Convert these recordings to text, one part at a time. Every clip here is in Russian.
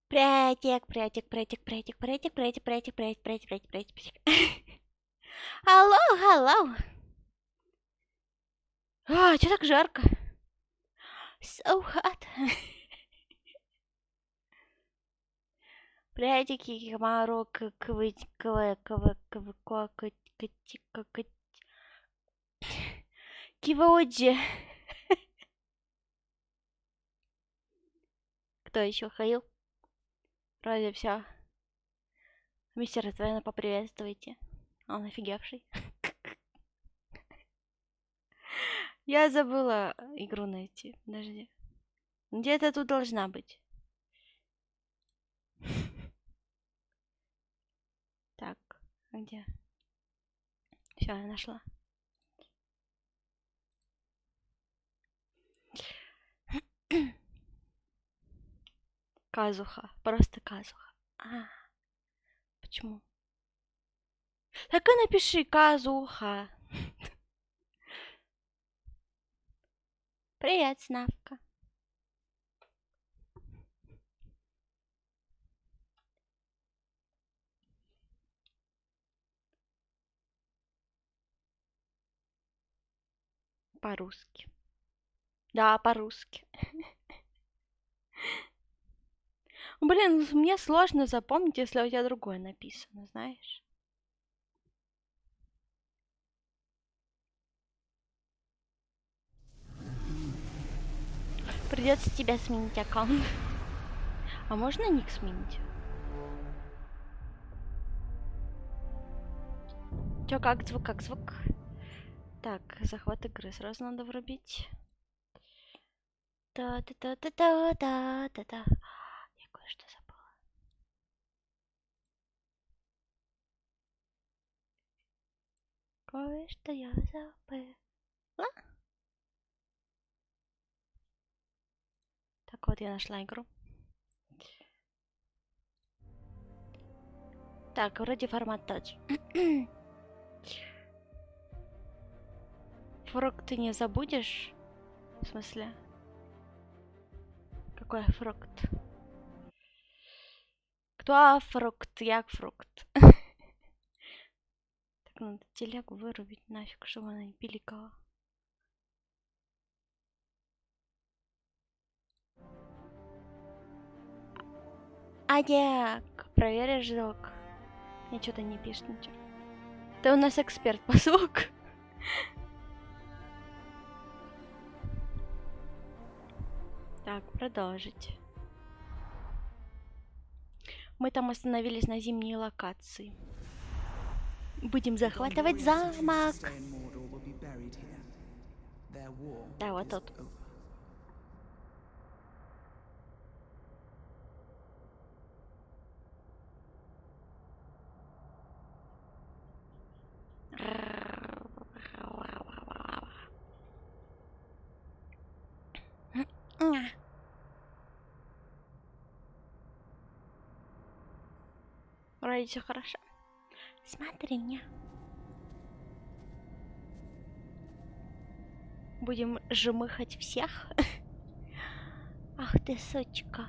Претик, претик, претик, претик, претик, претик, претик, претик, претик, претик, претик, претик. Алло, алло. А, чё так жарко? So hot. Претики, комарок, киводжи. Кто еще ходил? Вроде все. Мистер Твена, поприветствуйте. Он офигевший. Я забыла игру найти. Подожди. Где-то тут должна быть. Так, а где? Все, я нашла. Казуха. Просто Казуха. А, почему? Так и напиши Казуха. Привет, Снавка. По-русски. Да, по-русски. Блин, мне сложно запомнить, если у тебя другое написано, знаешь? Придется тебе сменить аккаунт. А можно ник сменить? Чё, как звук, как звук? Так, захват игры сразу надо врубить. Та-та-та-та-та-та-та-та. Я кое-что забыла. Кое-что я забыла. Так, вот я нашла игру. Так, вроде формат тот же. Фрукт ты не забудешь? В смысле? Какой фрукт? Кто фрукт? Як фрукт. Так, надо телегу вырубить нафиг, чтобы она не пиликала. Адек, проверишь звук? Мне что-то не пишет ничего. Ты у нас эксперт по звуку. Так, продолжить. Мы там остановились на зимней локации. Будем захватывать замок. Да, вот тут. Вроде все хорошо. Смотри меня. Будем жмыхать всех. Ах ты, сучка.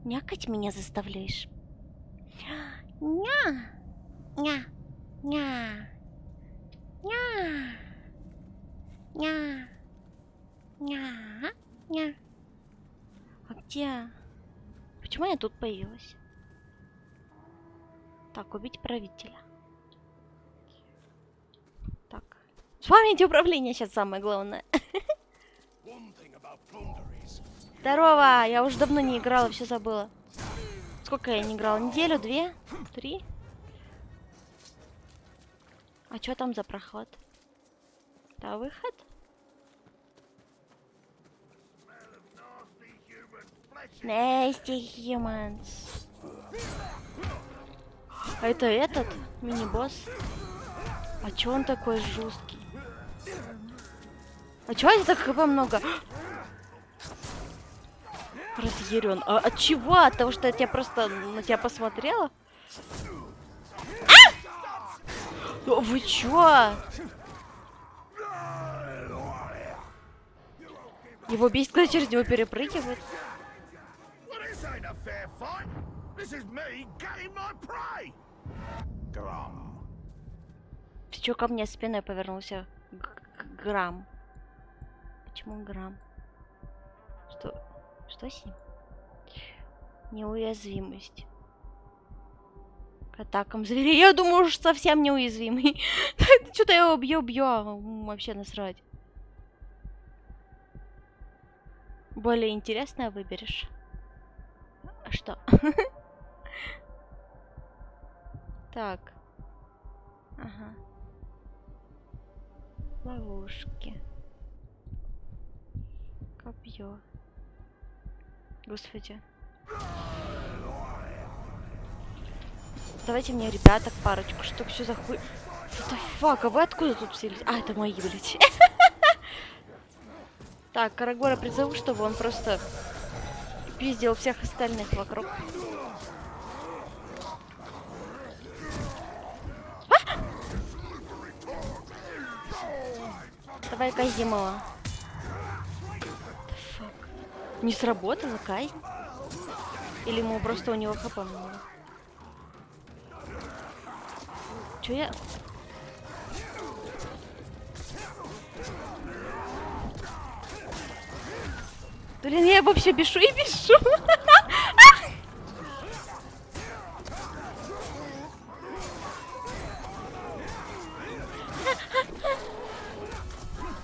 Някать меня заставляешь. Ня. Ня. Ня. Ня. Ня. Ня. Ня. А где? Почему я тут появилась? Так, убить правителя. Так. Вспомните управление сейчас самое главное. Здорово! Я уже давно не играла, все забыла. Сколько я не играла? Неделю, 2, 3? А что там за проход? Да, выход? Nasty humans. А это этот мини-босс? А чё он такой жесткий? А чё это так хп много? Разъярен. А от чего? От того, что я тебя просто на тебя посмотрела? А! Вы чё? Его бесит, когда через него перепрыгивают. fair fight. This is me getting my prey. Grum. Ты чё ко мне спиной повернулся? Грамм. Почему грамм? Что? Что с ним? Неуязвимость. К атакам зверей. Я думаю, что совсем неуязвимый. Что-то я его бью, а вообще насрать. Более интересное выберешь. А что? Так. Ага. Ловушки. Копье. Господи. Давайте мне, ребята, парочку штук. Что за хуй? Это фак, а вы откуда тут взялись? А, это мои, блядь. Так, Карагора призову, чтобы он просто пиздил всех остальных вокруг. А! Давай казним его. Не сработала казнь? Или ему просто у него хп много? Чё я... Блин, я его все бешу и бешу.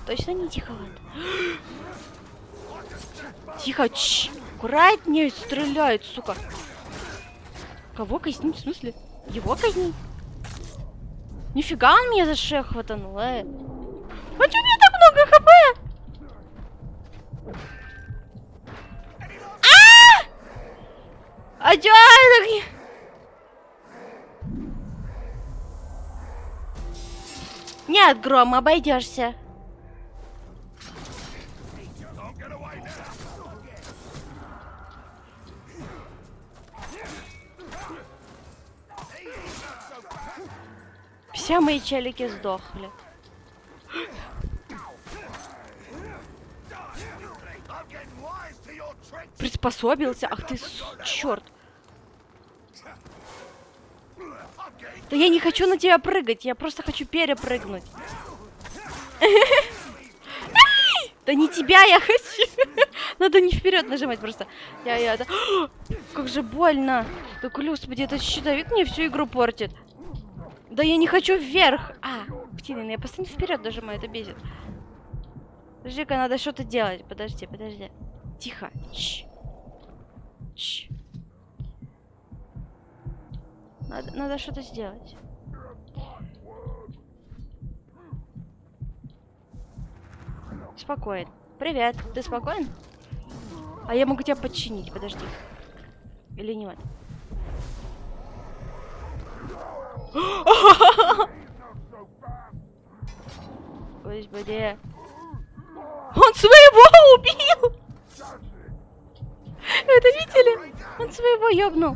Точно не тиховат? Тихо, аккуратнее стреляет, сука. Кого казнить? В смысле? Его казнить? Нифига он меня за шею хватанул, А чё у меня так много хп? А чё это? Нет, Гром, обойдешься. Все мои челики сдохли. Приспособился? Ах ты, черт. Да я не хочу на тебя прыгать, я просто хочу перепрыгнуть. Да не тебя я хочу. Надо не вперед нажимать просто. Как же больно. Так, господи, этот щитовик мне всю игру портит. Да я не хочу вверх. Блин, я постоянно вперед нажимаю, это бесит. Подожди-ка, надо что-то делать. Подожди. Тихо. Надо что-то сделать. Спокоен. Привет. Ты спокоен? А я могу тебя подчинить. Подожди. Или нет? Господи. Он своего убил! Это видели? Он своего ёбнул.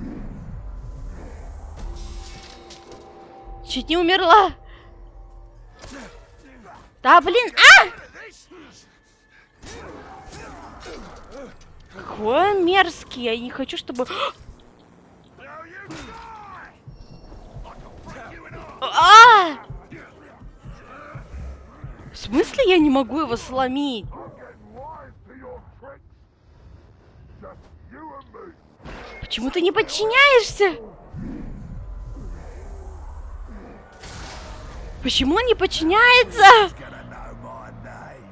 Чуть не умерла. Да, блин, Какой он мерзкий. Я не хочу, чтобы... В смысле я не могу его сломить? Почему ты не подчиняешься? Почему он не подчиняется?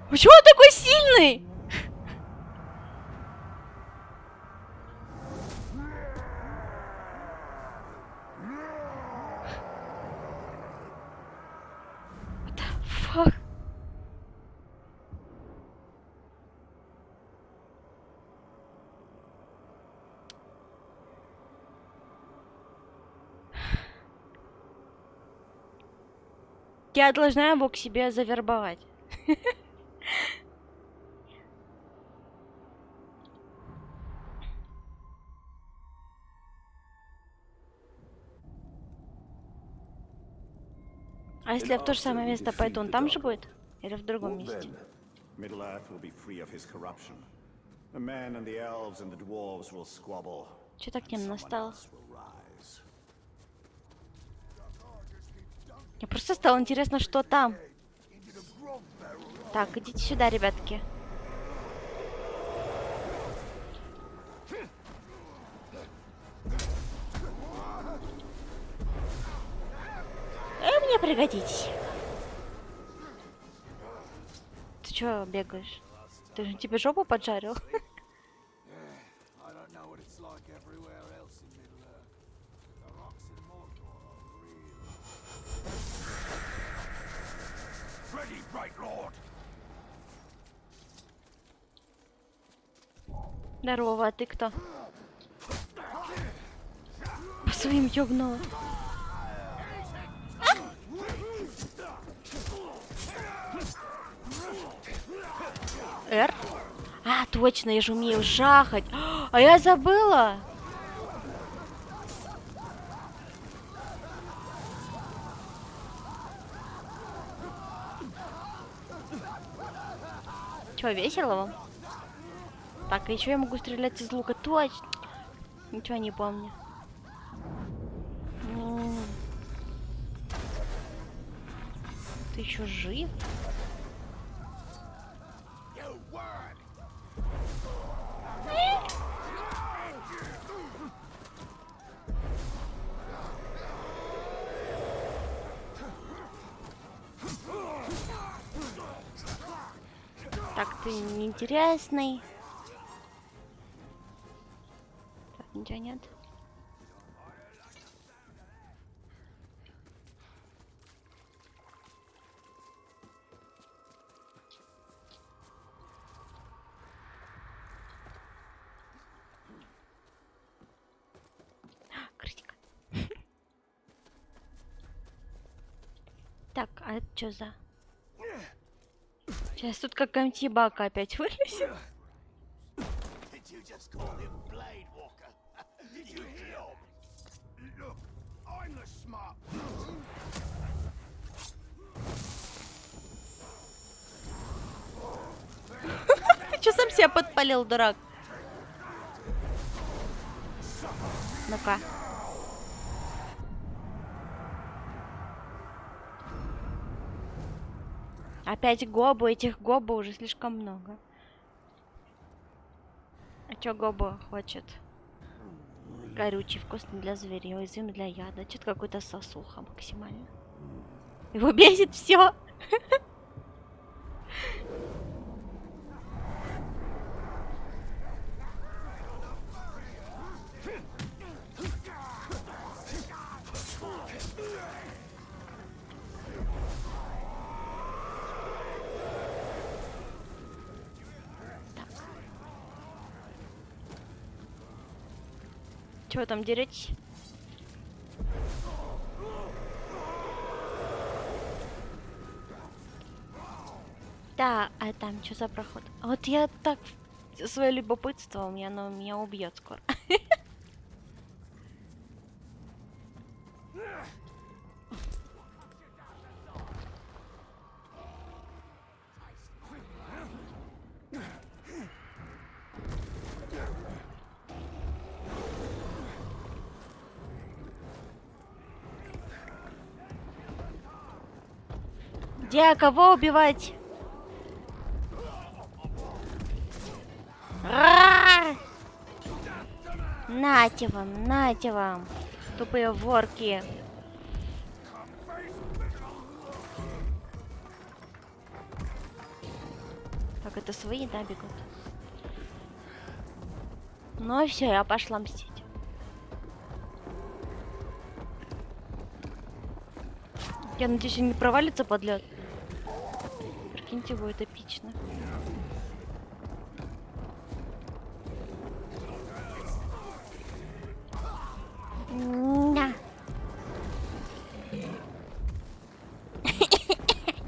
Почему он такой сильный? What the fuck? Я должна его к себе завербовать. А если я в то же самое место пойду, он там же будет? Или в другом месте? Middle-earth will be free of his corruption. The men and the elves and the dwarves will squabble. Че так темно стало? Мне просто стало интересно, что там. Так, идите сюда, ребятки. Мне пригодитесь. Ты чё бегаешь? Ты же тебе жопу поджарил? Ready, Bright Lord. Здорово, а ты кто? По своим ёбнула. Р? А, точно, я же умею жахать. А я забыла. Чё, весело вам? Так, а еще я могу стрелять из лука. Точно. Ничего не помню. Ты еще жив? Так, ты неинтересный. Так, ничего нет. Критика. Так, а это что за? Сейчас тут как антибака опять вылезет. Did you just call him Blade Walker? Did you kill him? Look, I'm the smart. Ты что сам себя подпалил, дурак? Ну-ка. Опять гобу, этих гобу уже слишком много. А чё гоба хочет? Горючий, вкусный для зверей, уязвим для яда. Чё-то какой-то сосуха максимально. Его бесит все. Чего там деретесь? Да, а там что за проход? А вот я так свое любопытство у меня, оно меня убьет скоро. Где кого убивать? Нате вам, тупые ворки. Так, это свои, да, бегут? Ну все, я пошла мстить. Я надеюсь, он не провалится под лед. Прикиньте, будет эпично.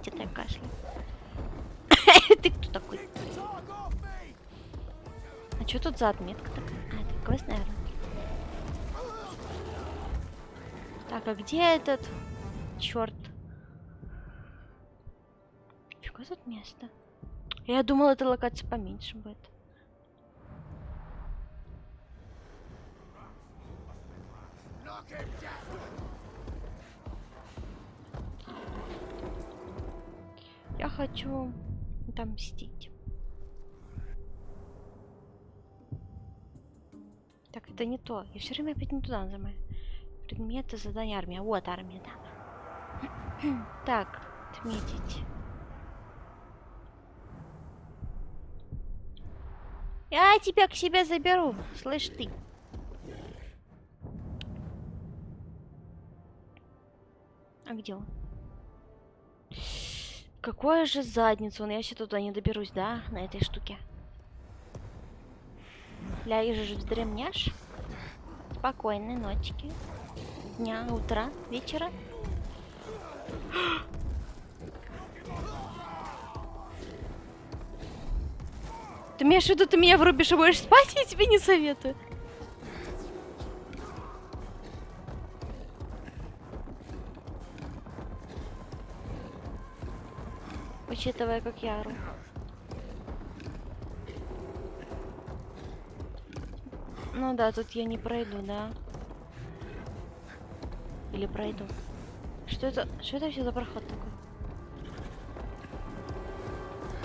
Что-то я кашляю. Ты кто такой? А что тут за отметка такая? А, это квест, наверное. Так, а где этот? Черт. Фига тут место. Я думала, эта локация поменьше будет. Knock him down. Я хочу отомстить. Так, это не то. Я все время опять не туда нажимаю. Предметы, задания, армия. Вот армия, да. Так, отметить. Я тебя к себе заберу, слышь ты. А где он? Какое же задницу, я еще туда не доберусь, да, на этой штуке. Ляжешь, вздремнешь. Спокойной ночки. Дня, утра, вечера. Ты имеешь в виду, ты меня врубишь и будешь спать? Я тебе не советую. Учитывая, как я ору. Ну да, тут я не пройду, да? Или пройду? Что это вообще за проход такой?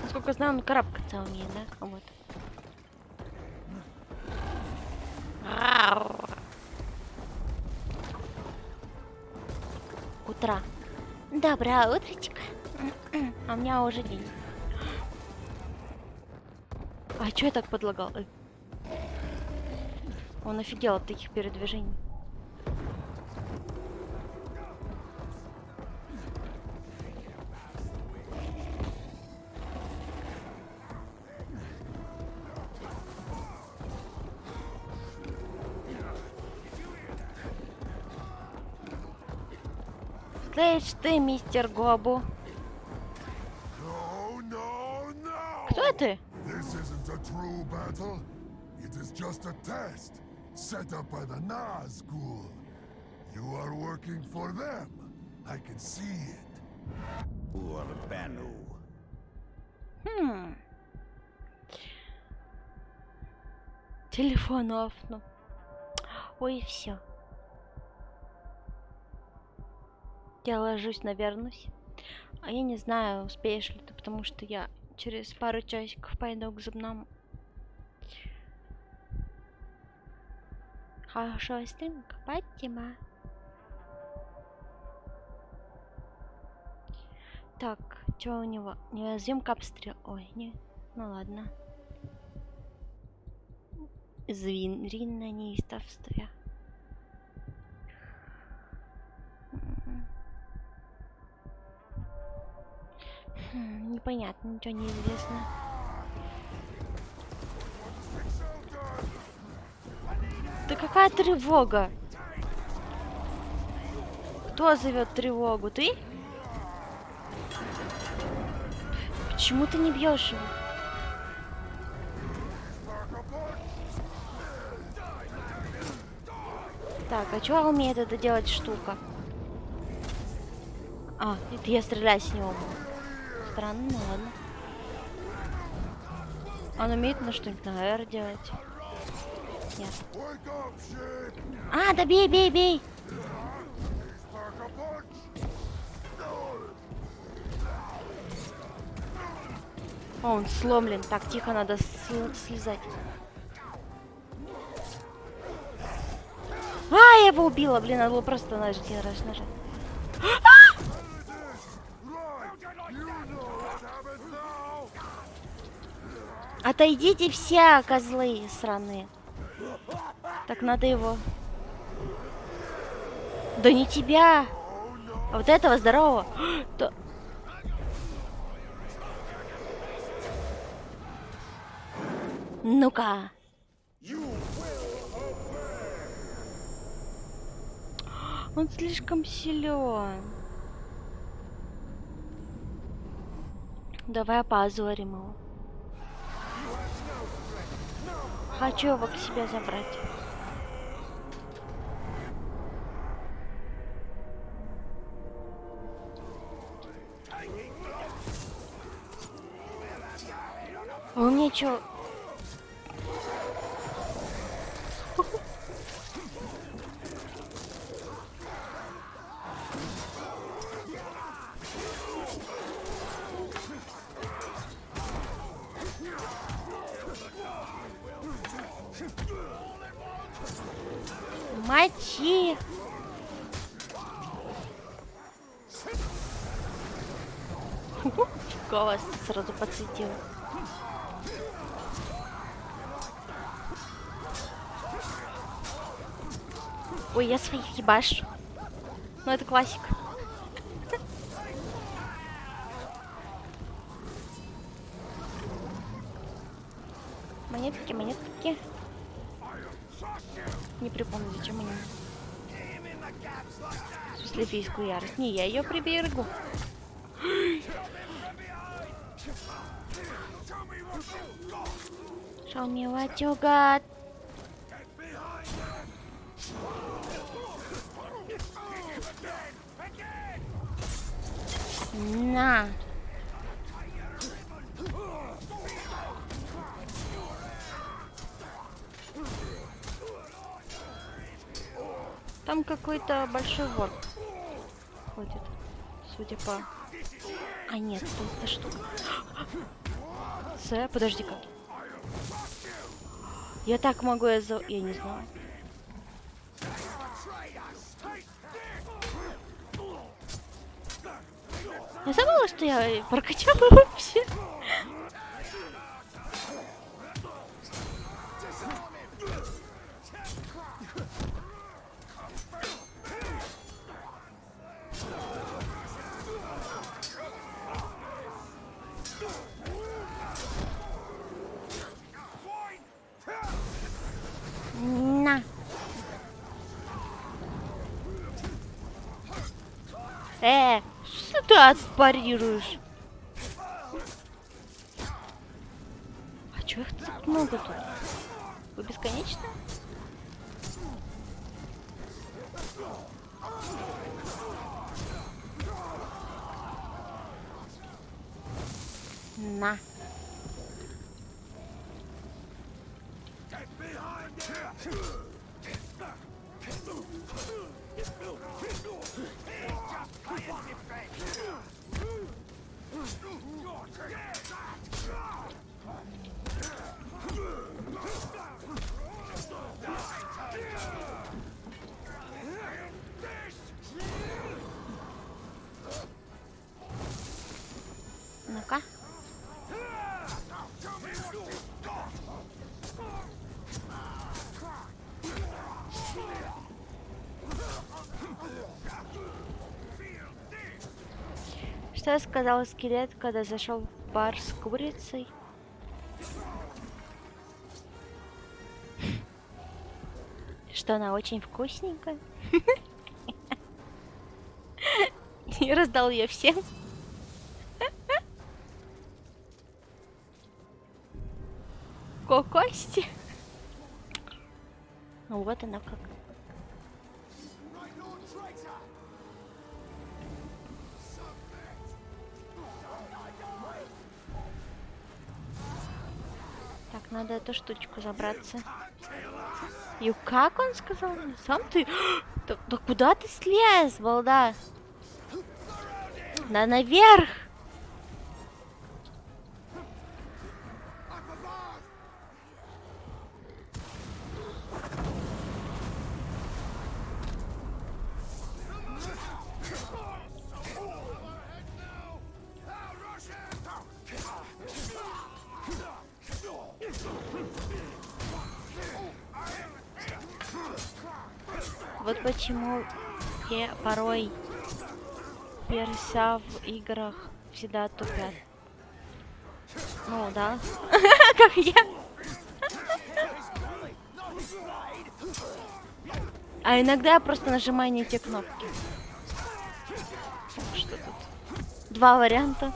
Насколько знаю, он карабкаться умеет, да? Вот. Утро. Доброе утречко. А у меня уже день. А чё я так подлагал? Он офигел от таких передвижений. Слышь ты, мистер Гобу. No, no, no! Кто ты? This isn't a true battle. It is just a test set up by the Nazgul. You are working for them. I can see it. Urbanu. Телефон офну. Ой, все. Я ложусь, навернусь. А я не знаю, успеешь ли ты, потому что я через пару часиков пойду к зубному. Хорошо, стримка, Патима. Так, что у него? Неуязвимка обстрел. Ой, не. Ну ладно. Звериное неистовствие. Непонятно, ничего не известно. Да какая тревога? Кто зовет тревогу? Ты? Почему ты не бьешь его? Так, а что умеет это делать штука? А, это я стрелять с него буду. Странно, ну ладно. Он умеет на что-нибудь на R делать? Нет. А, да бей, бей, бей! О, он сломлен. Так, тихо, надо слезать. А, я его убила, блин, надо было просто нажать. Отойдите все, козлы сраные. Так, надо его. Да не тебя. А вот этого здорового. Да. Ну-ка. Он слишком силен. Давай опозорим его. Хочу его к себе забрать. А у меня чё? Мочи! Голос сразу подсветил. Ой, я своих ебашу. Ну, это классика. Монетки, монетки. Не припомню, зачем они. В смысле, фейскую ярость. Не, я ее приберегу. Show me what you got. На. Там какой-то большой вор ходит, судя по... А нет, это эта штука. Подожди-ка. Я так могу, я не знаю. Я забыла, что я прокачала вообще. На. Что ты отпарируешь? А чё их так много тут? Вы бесконечно? На. Ну-ка. Что сказал скелет, когда зашел в бар с курицей? Что она очень вкусненькая. И раздал ее всем. Кокости. Вот она как. Так, надо эту штучку забраться. И как он сказал? Сам ты? Да куда ты слез, балда? Да наверх! Вот почему я порой перся в играх всегда тупят. Ну да, как я. А иногда я просто нажимаю не те кнопки. Что тут? Два варианта.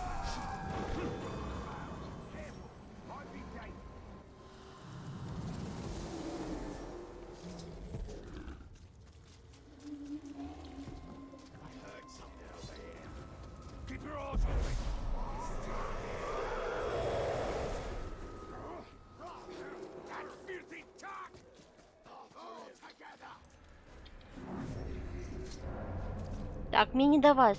Так, мне не до вас.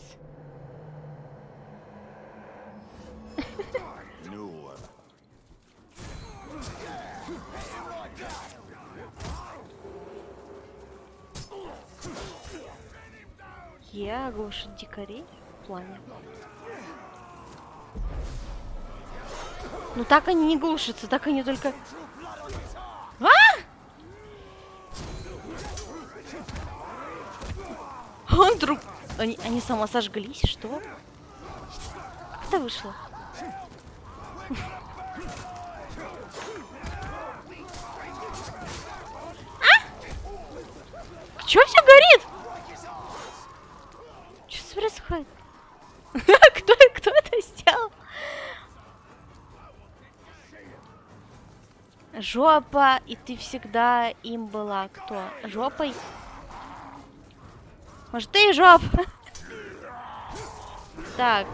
Е оглушит дикарей в плане. Ну так они не глушатся, так они только... А! Он вдруг... Они самосожглись, что? Как это вышло? Чё все горит? Что происходит? Кто это сделал? Жопа, и ты всегда им была кто? Жопой? Может, ты и жопа? Так.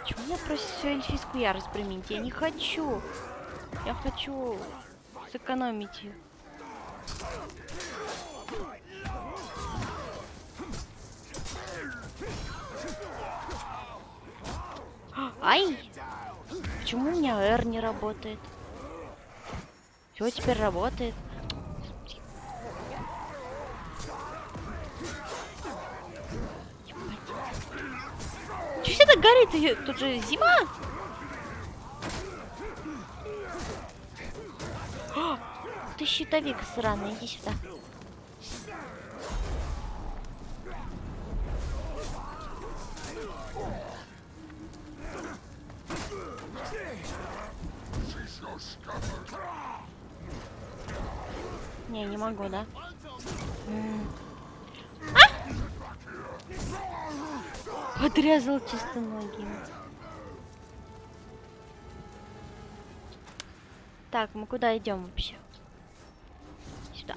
Чего меня просит всю эльфийскую ярость применить? Я не хочу. Я хочу сэкономить ее. Ай! Почему у меня R не работает? Все теперь работает. Че все так горит? Тут же зима. О, ты щитовик сраный, иди сюда. Не могу, да? Подрезал чистоногим. Так, мы куда идем вообще? Сюда.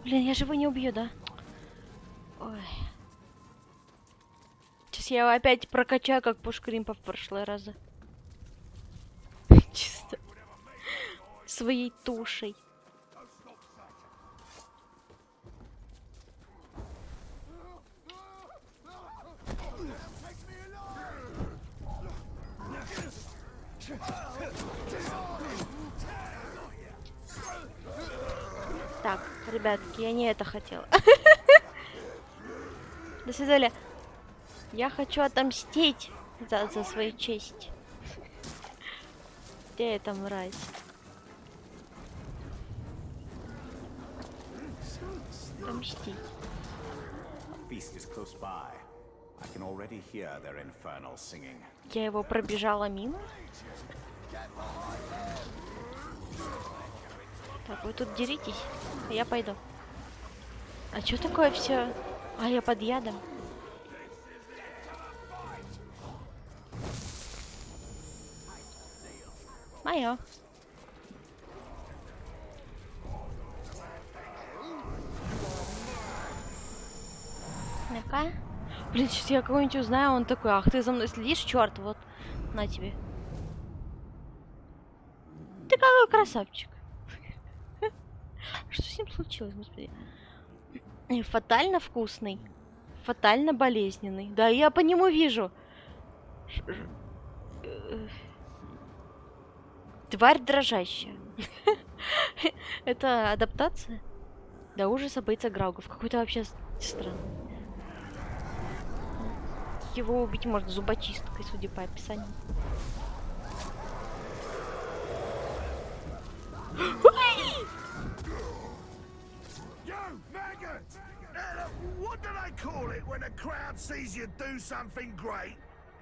Блин, я же его не убью, да? Ой. Сейчас я его опять прокачаю, как Пушкримпа в прошлые разы. Чисто. Своей тушей. Так, ребятки, я не это хотела. До свидания. Я хочу отомстить за свою честь. Где эта мразь? Отомстить. Я его пробежала мимо. Так, вы тут деритесь, а я пойду. А что такое все? А я под ядом. Моё. Ну-ка. Блин, сейчас я кого-нибудь узнаю, он такой, ах, ты за мной следишь, черт, вот, на тебе. Ты какой красавчик. Что с ним случилось, господи? Фатально вкусный, фатально болезненный. Да, я по нему вижу. Тварь дрожащая. Это адаптация? До ужаса боится Граугов. Какой-то вообще странный. Его убить можно зубочисткой, судя по описанию. What do they call it when a crowd sees you do something great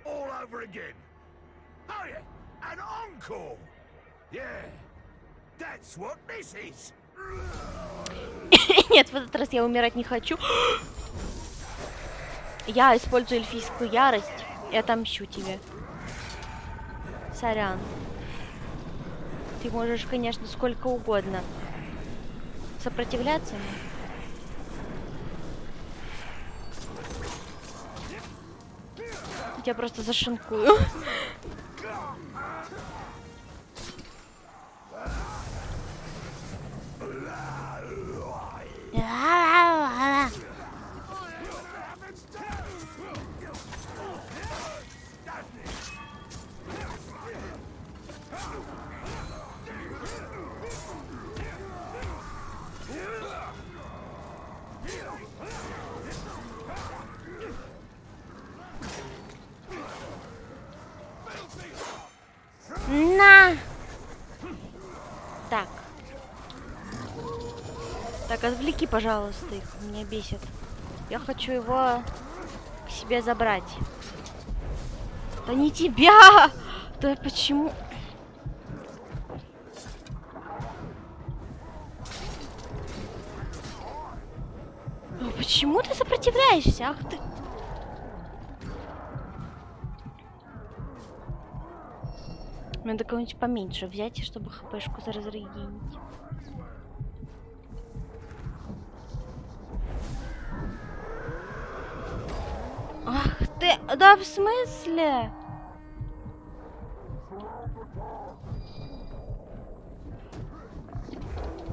all over again? Oh yeah, an encore. Yeah, that's what this is. Нет, в этот раз я умирать не хочу. Я использую эльфийскую ярость и отомщу тебе. Сорян. Ты можешь, конечно, сколько угодно сопротивляться, но... Я тебя просто зашинкую. Так, отвлеки, пожалуйста, их. Меня бесит. Я хочу его к себе забрать. Да не тебя! Да почему? Ну почему ты сопротивляешься? Ах ты! Надо кого-нибудь поменьше взять, чтобы хпшку заразрегенить. Ах ты! Да в смысле?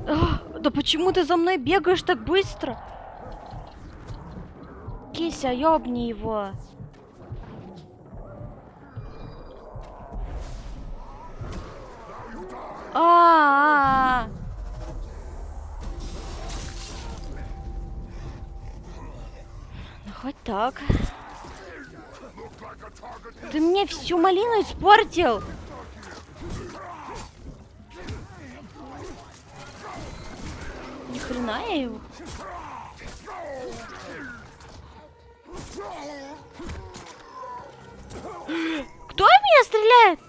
Да почему ты за мной бегаешь так быстро? Кися, ёбни его. А-а-а. Ну хоть так. Ты мне всю малину испортил. Ни хрена я его. Кто в меня стреляет?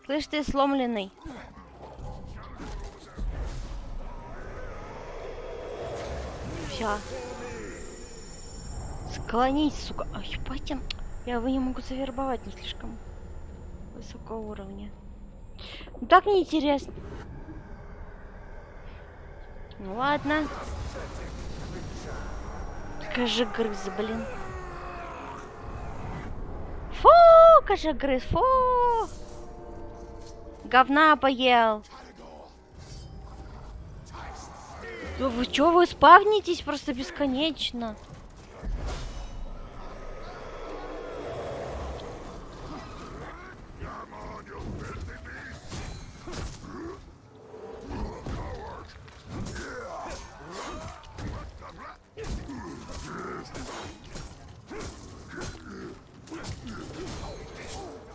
Слышь, ты сломленный. Всё. Склонись, сука. Ай, ебать, я его не могу завербовать, не слишком высокого уровня. Ну так неинтересно. Ну ладно. Кожегрыз, блин. Фу, кожегрыз, фу. Говна поел. Да вы чё, вы спавнитесь просто бесконечно?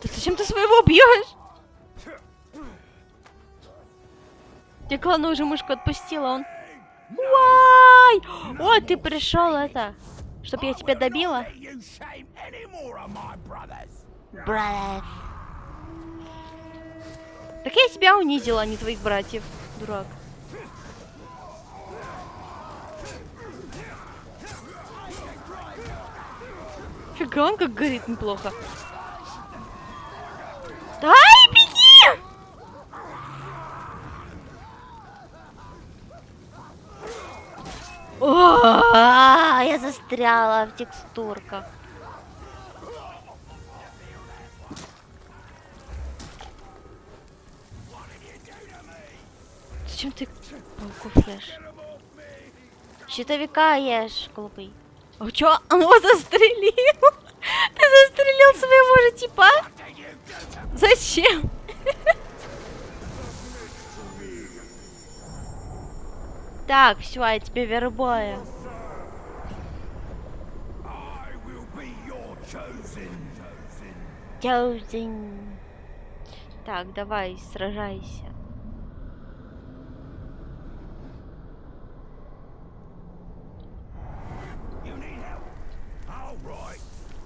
Да зачем ты своего бьешь? Я главное уже мышку отпустила, он... Уай! О, ты пришел это, чтоб я тебя добила? Брат. Так я тебя унизила, а не твоих братьев, дурак. Фига, он как горит неплохо. Дай, беги! О, я застряла в текстурках. Зачем ты пауку флеш? Щитовика ешь, глупый. А чё? Он его застрелил? Ты застрелил своего же типа? Зачем? Так, все, я тебе вербую. Chosen. Так, давай, сражайся.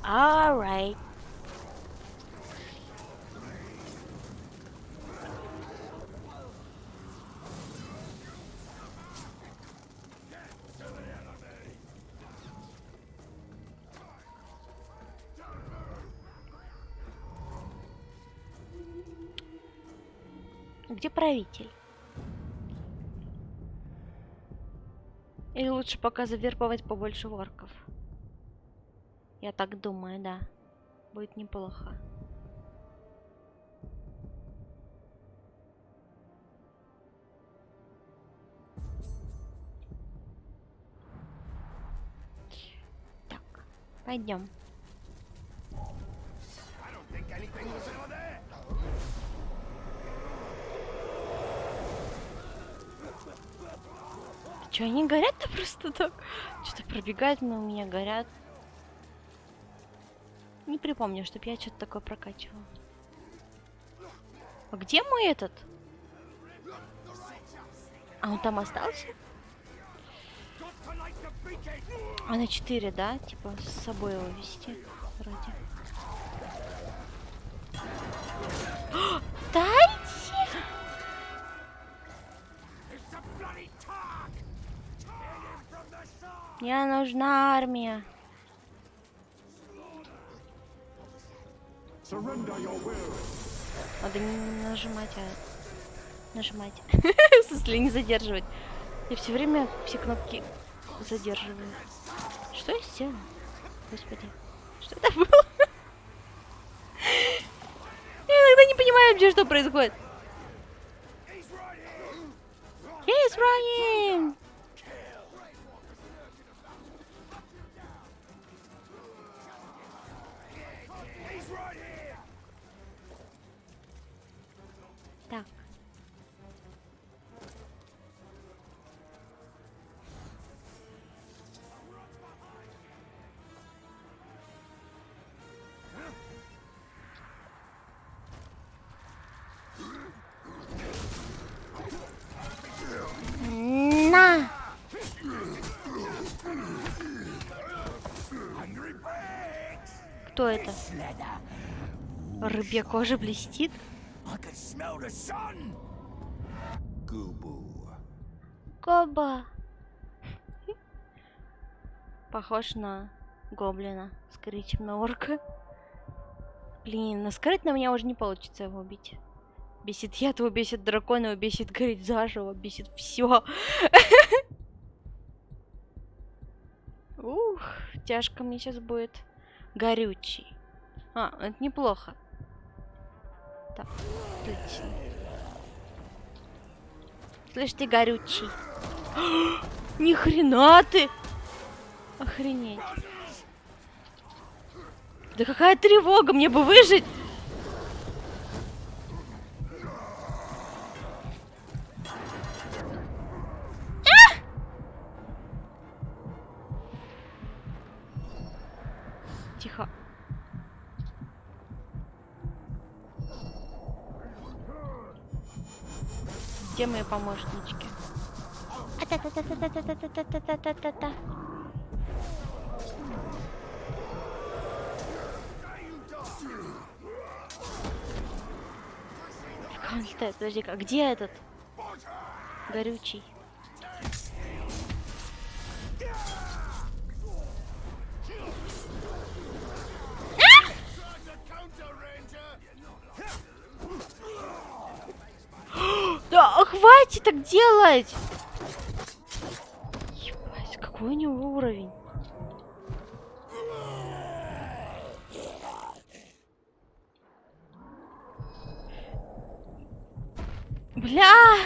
Alright. Где правитель? Или лучше пока завербовать побольше орков? Я так думаю, да. Будет неплохо. Так, пойдем. Чё, они горят-то просто так? Что-то пробегает, но у меня горят. Не припомню, чтоб я что-то такое прокачивала. А где мой этот? А он там остался? А на 4, да? Типа с собой его вести. Вроде. Дайте! Мне нужна армия. Надо не нажимать, а нажимать. В смысле, не задерживать. Я все время все кнопки задерживаю. Что я сделала? Господи. Что это было? Я иногда не понимаю вообще, что происходит. He's running! Так. На! Кто это? Рыбья кожа блестит? Коба. Похож на гоблина. Скорее, чем на орка. Блин, наскрыть на меня уже не получится его убить. Бесит яд его, бесит дракон его, бесит гореть заживо, бесит все. Ух, тяжко мне сейчас будет. Горючий. А, это неплохо. Так, отлично. Слышь, ты горючий. Ни хрена ты! Охренеть. Да какая тревога, мне бы выжить! Тихо. Где мои помощнички? А-та-та-та-та-та-та-та-та-та-та-та-та-та. Как он летает? Подожди-ка, где этот? Горючий. Да, хватит так делать! Ебать, какой у него уровень? Бля!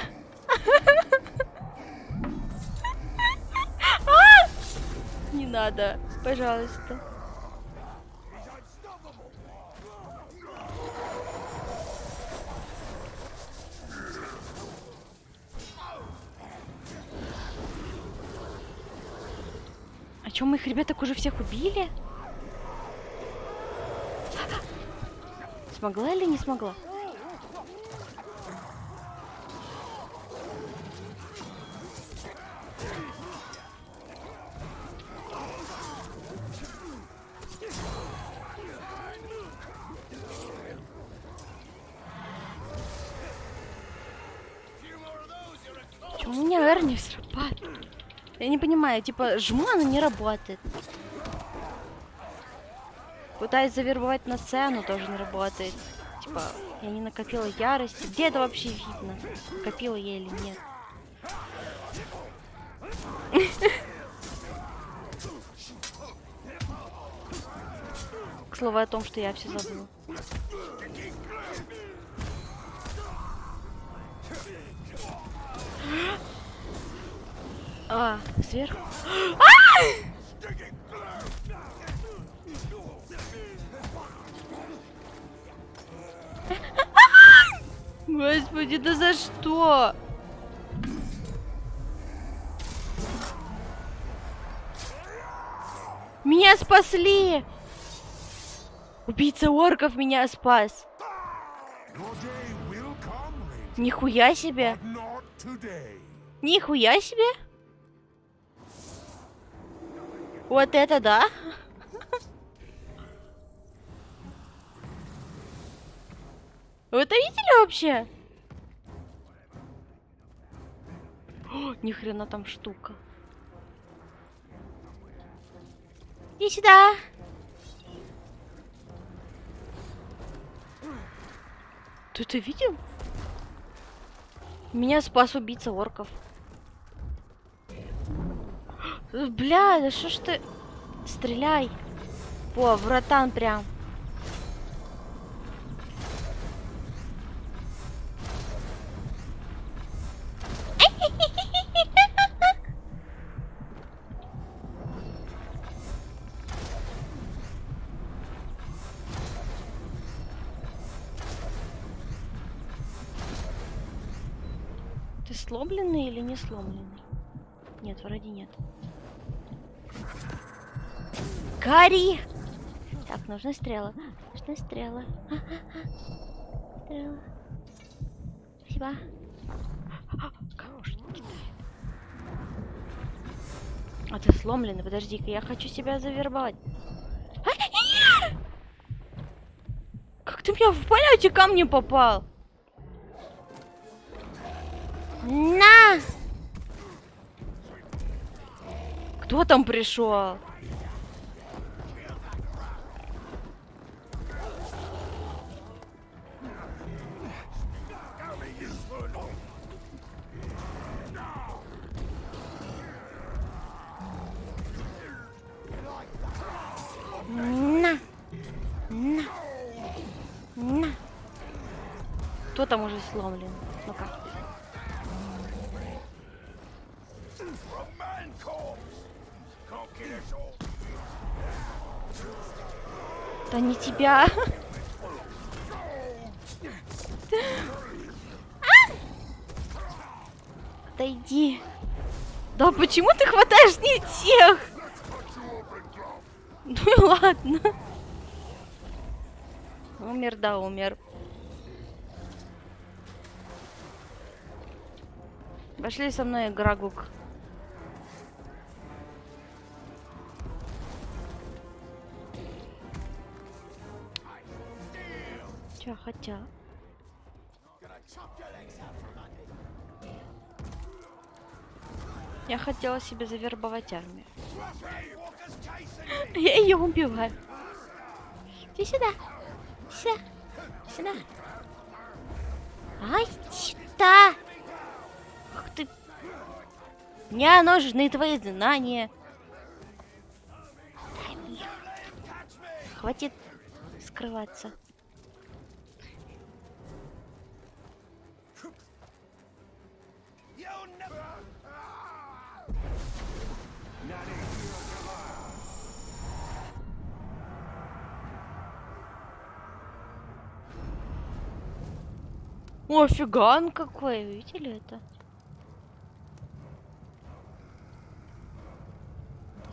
Не надо, пожалуйста. А чё, мы их ребяток уже всех убили? Смогла или не смогла? Почему у меня R не срабатывает? Я не понимаю, типа, жму, она не работает. Пытаюсь завербовать на цену, тоже не работает. Типа, я не накопила ярости. Где это вообще видно? Накопила я или нет? К слову о том, что я все забыла. А, сверху. Господи, да за что? Меня спасли! Убийца орков меня спас. Your day will come, Ranger, Нихуя себе. but not today. Нихуя себе. Вот это да. Вы это видели вообще? О, ни хрена там штука. Иди сюда. Ты это видел? Меня спас убийца орков. Бля, да что ж ты... Стреляй. О, вратан прям. Ты сломленный или не сломленный? Нет, вроде нет. Гарри! Так, нужны стрелы. Нужны стрелы. Стрелы. Спасибо. Кого же не кидает? А ты сломленный, подожди-ка, я хочу себя завербовать. Как ты меня в полете камнем попал? На! Кто там пришел? На! На! На! Кто там уже сломлен? Ну-ка. Да не тебя. Отойди. Да почему ты хватаешь не тех? Ну и ладно. Умер, да, умер. Пошли со мной, Грагук. Чё, хотя... Я хотела себе завербовать армию. Я ее убиваю. Иди сюда. Сюда. Сюда. Ай, сюда. Ах ты. Мне нужны твои знания. Дай мне. Хватит скрываться. О, фига он какой, видели это?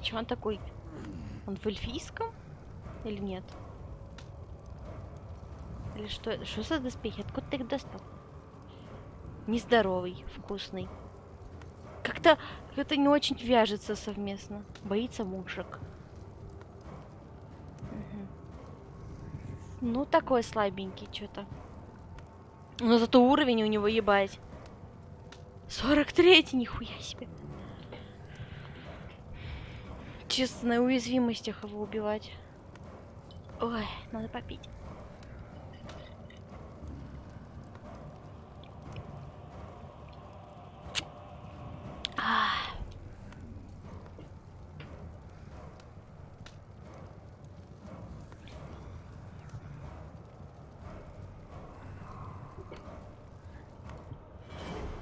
Чё он такой? Он в эльфийском? Или нет? Или что это? Что за доспехи? Откуда ты их достал? Нездоровый, вкусный. Как-то это не очень вяжется совместно. Боится мушек. Угу. Ну, такой слабенький что-то. Но зато уровень у него ебать. 43-й, нихуя себе. Чисто на уязвимостях его убивать. Ой, надо попить.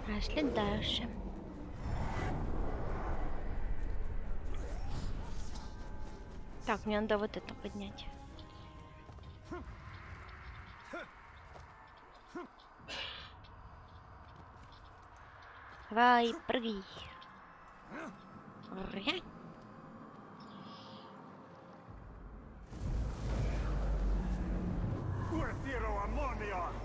Пошли дальше. Так, мне надо вот это поднять. Давай, прыгай. the island.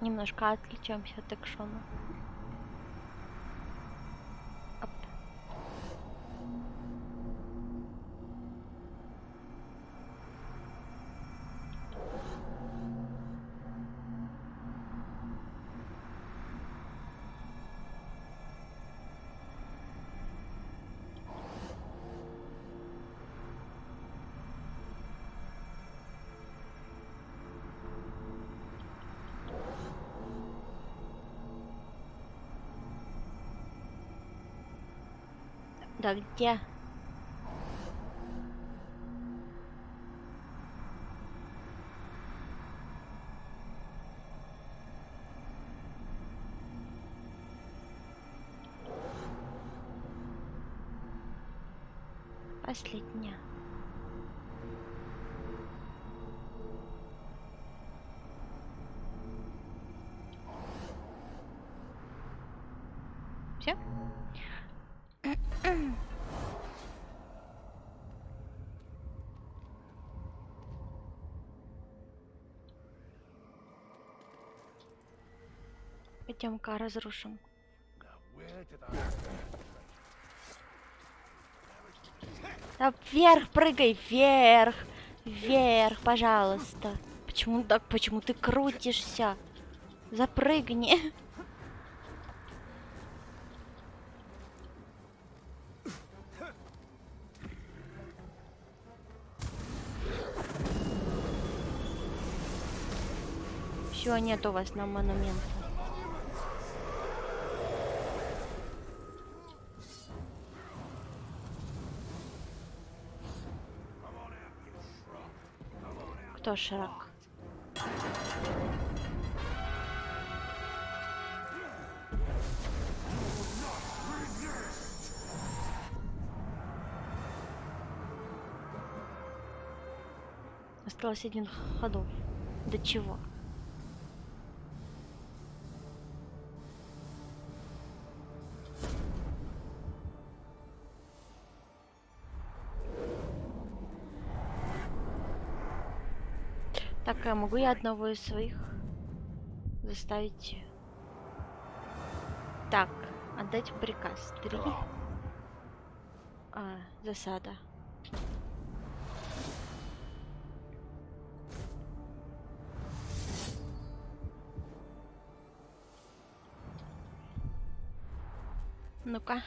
Немножко отвлечемся от экшона. Оп. Да где? Последняя. Все? Пойдем-ка разрушим. Да вверх прыгай, вверх, вверх, пожалуйста. Почему так? Почему ты крутишься? Запрыгни. Все, нет у вас на монумента. Кто Шрек? Осталось один ходов. До чего? Так, а могу я одного из своих заставить? Так, отдать приказ. 3. Засада. Ну-ка.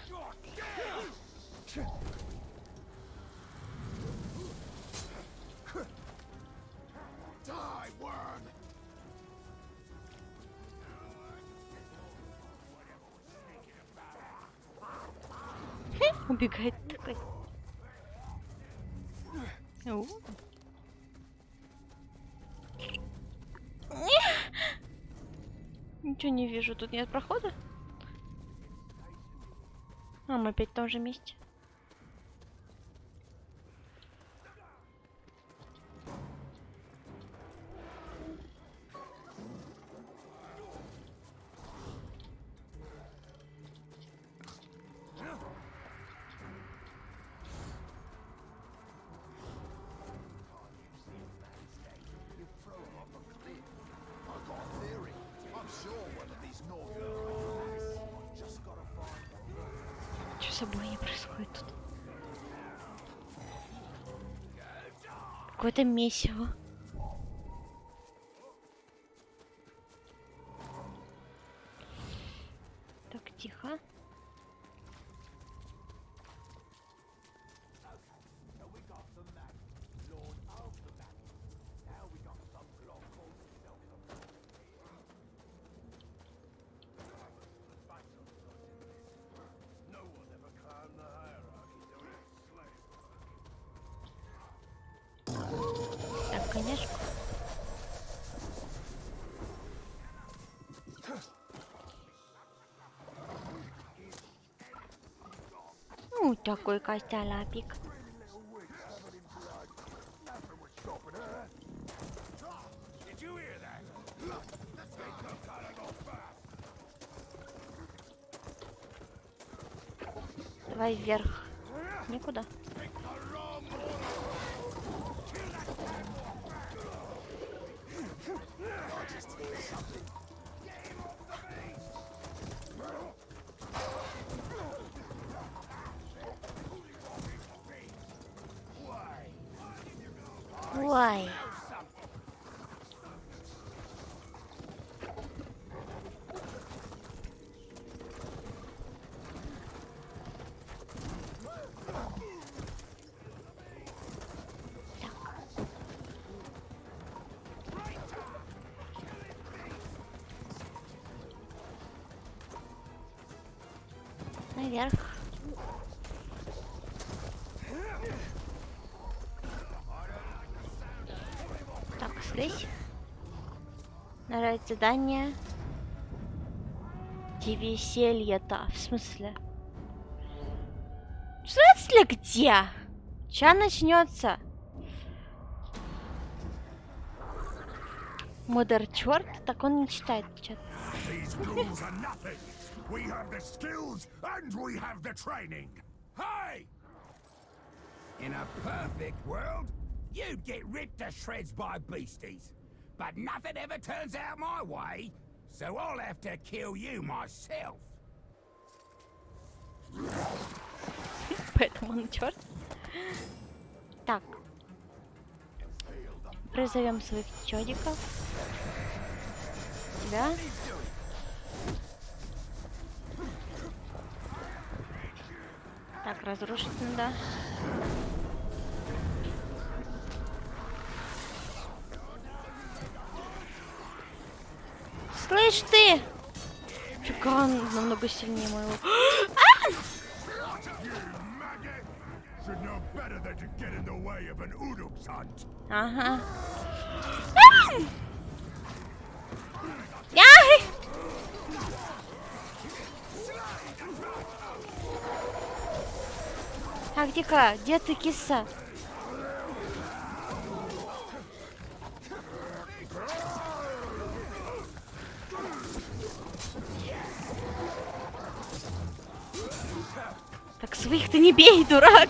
Убегает такой. Ничего не вижу, тут нет прохода. Мы опять в том же месте. Что с собой не происходит тут? Какое-то месиво. Так, тихо. Так, конечно. Такой костяляпик. Давай вверх. Никуда. Ой. Наверх. Так, здесь. Нравится задание. Где веселье-то? В смысле? В смысле где? Ща начнется. Модер черт, так он не читает чат. These ghouls are nothing. We have the skills and we have the training. Hey! In a perfect world, you'd get ripped to shreds by beasties. But nothing ever turns out my way, so I'll have to kill you myself. Поэтому он черт. Так. Призовем своих чодиков. Да? Так, разрушить надо. Слышь ты! Фига, он намного сильнее моего. Should know better than to get in the way of an Uduks hunt. Ага. Ай! А где-ка? Где ты, киса? Так своих ты не бей, дурак!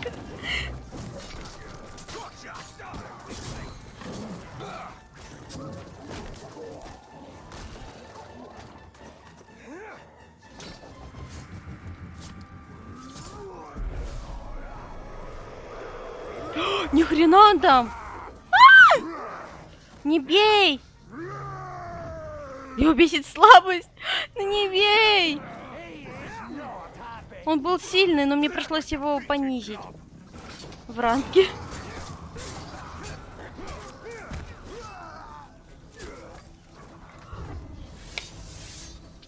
Ни хрена он там! Не бей! Его бесит слабость! Ну не бей! Он был сильный, но мне пришлось его понизить в ранге.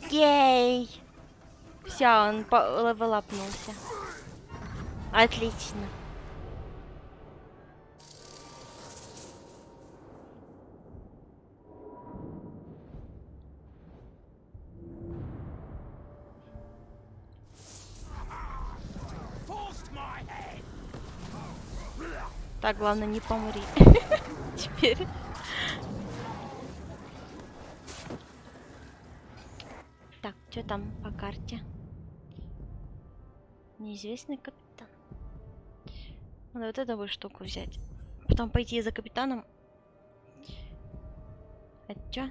Ей! Все, он левелапнулся. Отлично. Так, главное, не помри. Теперь. Так, что там по карте? Неизвестный капитан. Надо вот эту штуку взять. Потом пойти за капитаном. Это что?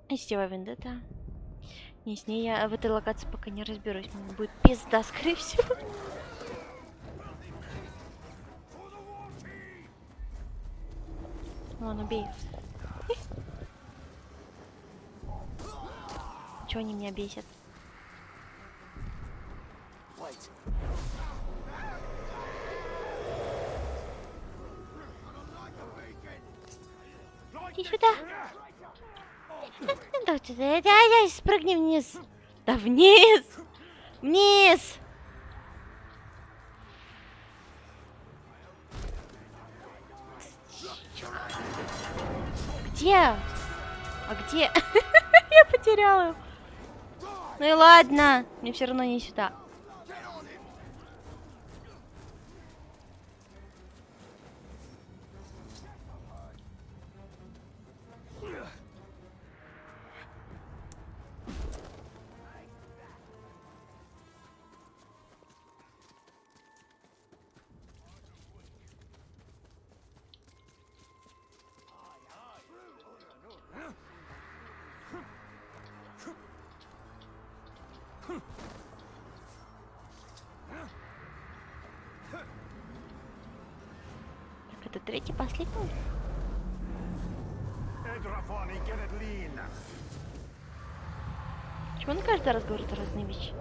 Истева Вендетта. Не, с ней я в этой локации пока не разберусь. Мне будет пизда, скорее всего. Ладно, убей. Чего они меня бесят? Иди сюда. Да, спрыгни вниз. Да вниз. Вниз. Где? А где? Я потеряла его. Ну и ладно, мне все равно не сюда. Это третий, последний? Почему он каждый раз говорит разные вещи?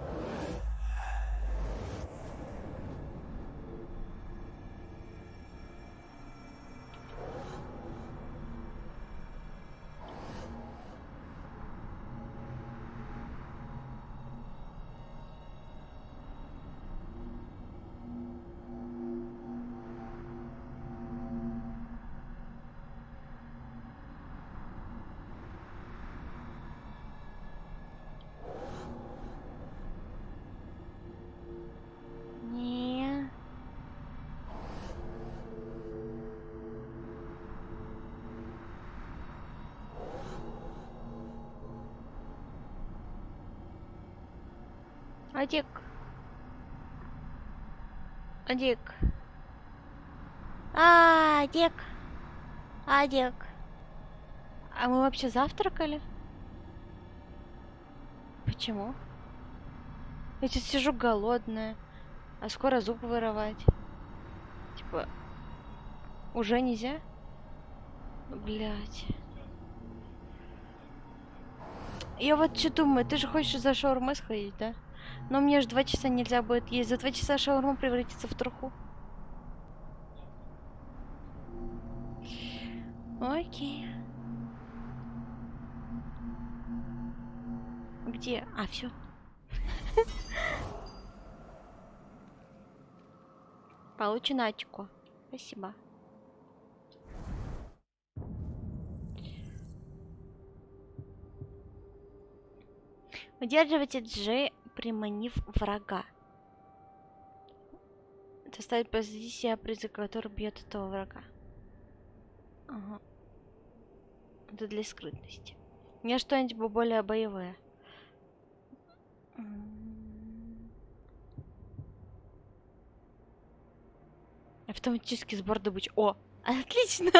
Не. Адик. Адик. Адик. Адик. А мы вообще завтракали? Почему? Я тут сижу голодная, а скоро зуб вырывать. Типа, уже нельзя? Блять. Я вот что думаю, ты же хочешь за шаурмой сходить, да? Но мне же 2 часа нельзя будет есть. За 2 часа шаурма превратится в труху. Окей. Где? А, все. Получено очко. Спасибо. Удерживайте G, приманив врага. Заставить позади себя призрак, который бьет этого врага. Ага. Это для скрытности. Мне что-нибудь более боевое. Автоматический сбор добычи. О, отлично!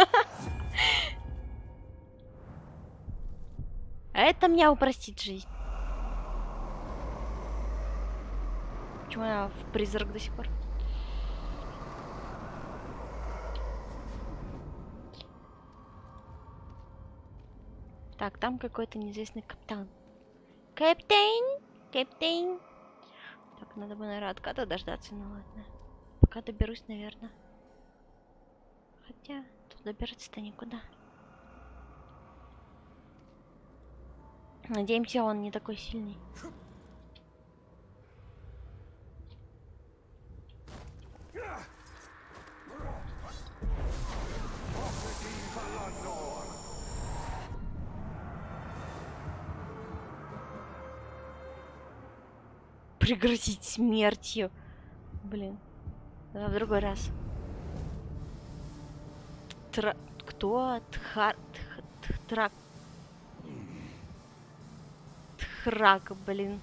Это мне упростит жизнь. Почему я в призрак до сих пор? Так, там какой-то неизвестный капитан. Капитан! Капитан! Так, надо бы, наверное, отката дождаться, ну ладно. Пока доберусь, наверное. Хотя, тут добираться-то никуда. Надеемся, он не такой сильный. Пригрозить смертью. Блин. Давай в другой раз. Кто? Трак. Тхрак, блин.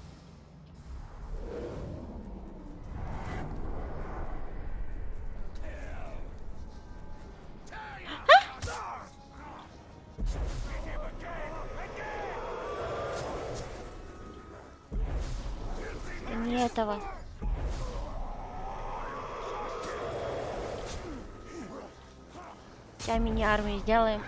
Не этого. Сейчас мини-армию сделаем.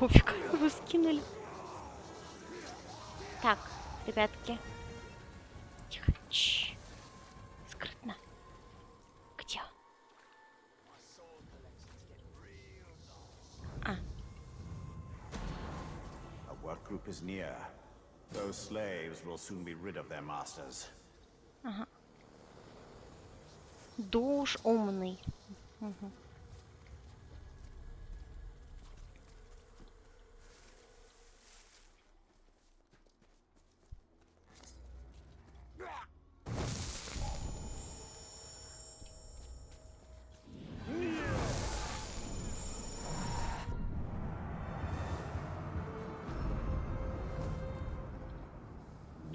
Офиг, его скинули. Так, ребятки. Тихо. Чш. Скрытно. Где он? А. A work group is near. Those slaves will soon be rid of their masters. Ага. Душ умный. Угу.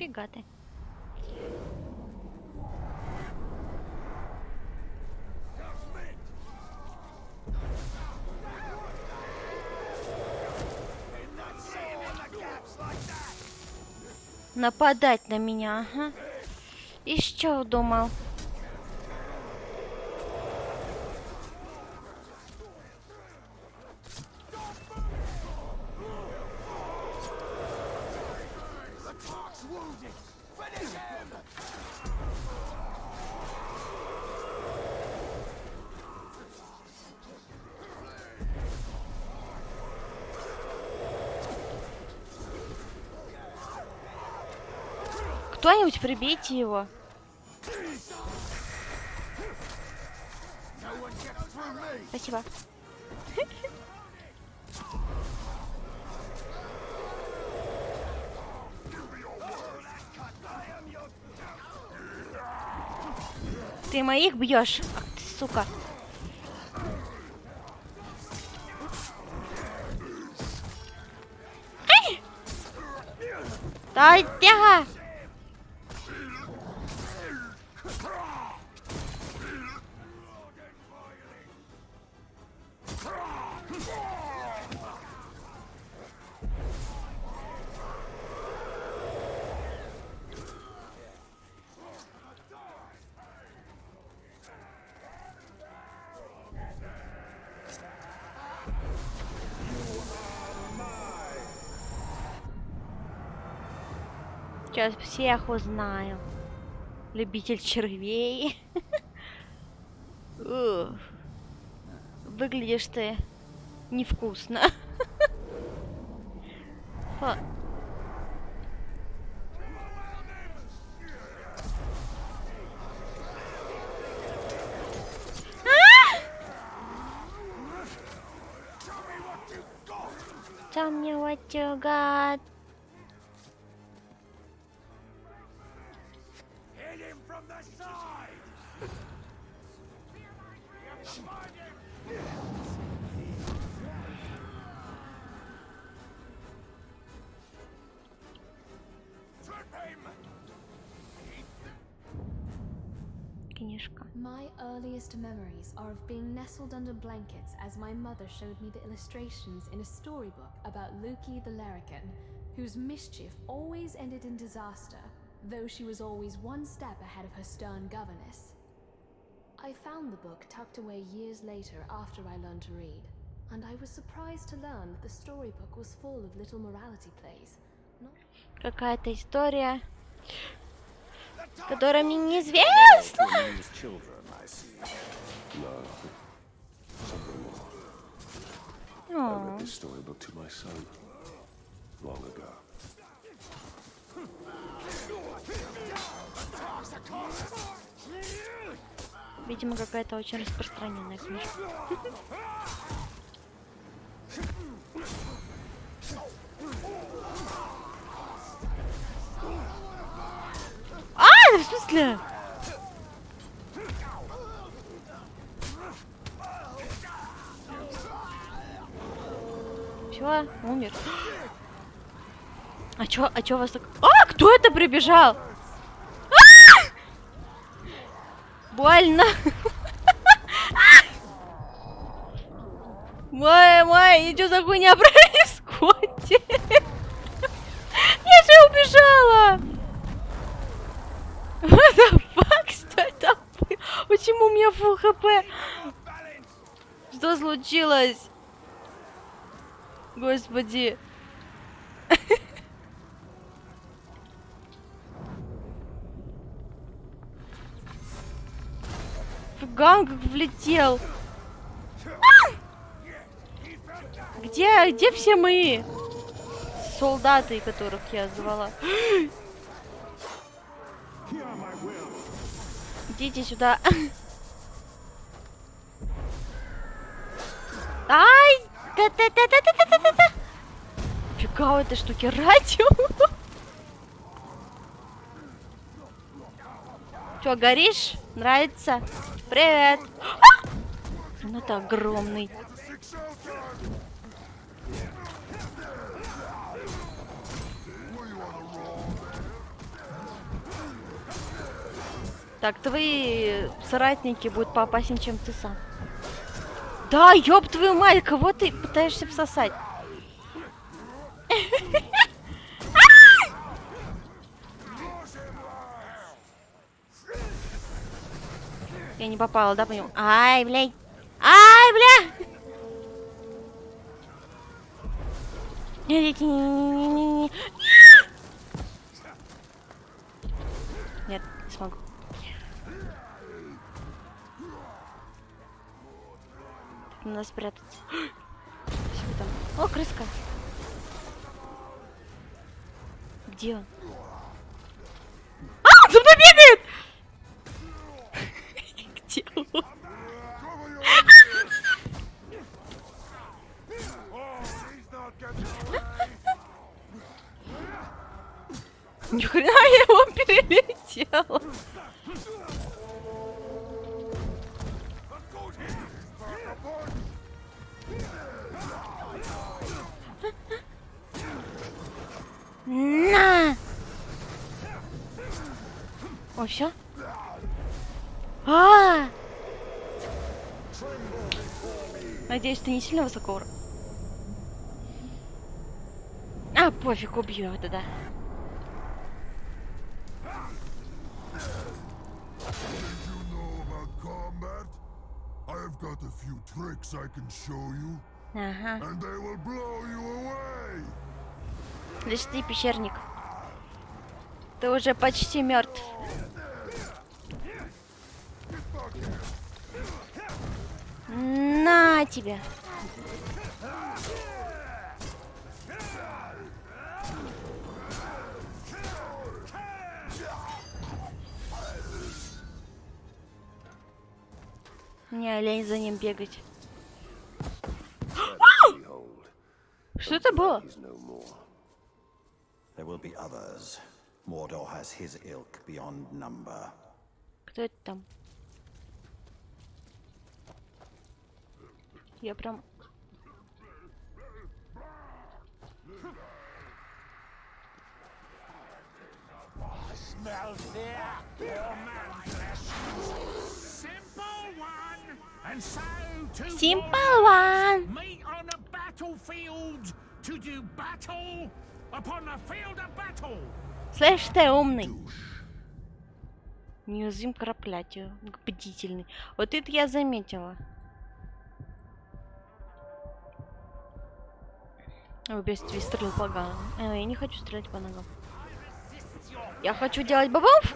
Нифига ты. Нападать на меня, ага. И что думал? Кто-нибудь прибейте его. Спасибо. Ты моих бьешь? Ах ты, сука. Ай! Да, тяга! Сейчас всех узнаю. Любитель червей. Ух. Выглядишь ты невкусно. Фу. Tell me what you got. Hit him from the side! Trip him! Книжка. My earliest memories are of being nestled under blankets as my mother showed me the illustrations in a storybook about Luki the Larrikin, whose mischief always ended in disaster, though she was always one step ahead of her stern governess. I found the book tucked away years later after I learned to read, and I was surprised to learn that the storybook was full of little morality plays. Какая-то история, которая мне неизвестна. These children, I see. No, something more. I О, read this storybook to my son long ago. видимо, какая-то очень распространенная книжка. А, в смысле? Все, умер. А чё вас так... А, кто это прибежал? А! Больно. Май, и что за хуйня происходит? Я же убежала. What the fuck? Что это было? Почему у меня full хп? Что случилось? Господи. Фуган как влетел. Где все мои солдаты, которых я звала? Идите сюда. Ай! Да-да-да-да-да-да-да! Фига у этой штуки радио. Чё, горишь? Нравится? Привет! А! Он-то огромный. Так, твои соратники будут поопаснее, чем ты сам. Да, ёб твою мать, кого ты пытаешься всосать? Я не попала, да, по нему? Ай, блядь! Ай, бля! Не-не-не-не-не-не. Нет, не смогу. Надо спрятаться. Что там? О, крыска. Где он? А, он за мной бегает! Где он? Ни хрена я его перелетела. На! О, все? Надеюсь, ты не сильно высоко. А, пофиг, убью его тогда. You know about combat? I've got a few tricks I can show you, Ага. and they will blow you away. Лишь ты, пещерник. Ты уже почти мертв. На тебе. Не, лень за ним бегать. Behold, Что это было? is no more. There will be others. Mordor has his ilk beyond number. Кто это там? Я прям... Smell fear, your man flesh. Simple one, and so to Simple one! meet on a battlefield to do battle upon the field of battle. Слышь, ты умный. Неуязвим к проклятию. Бдительный. Вот это я заметила. Убийство стрел по ногам. Я не хочу стрелять по ногам. Я хочу делать бобов?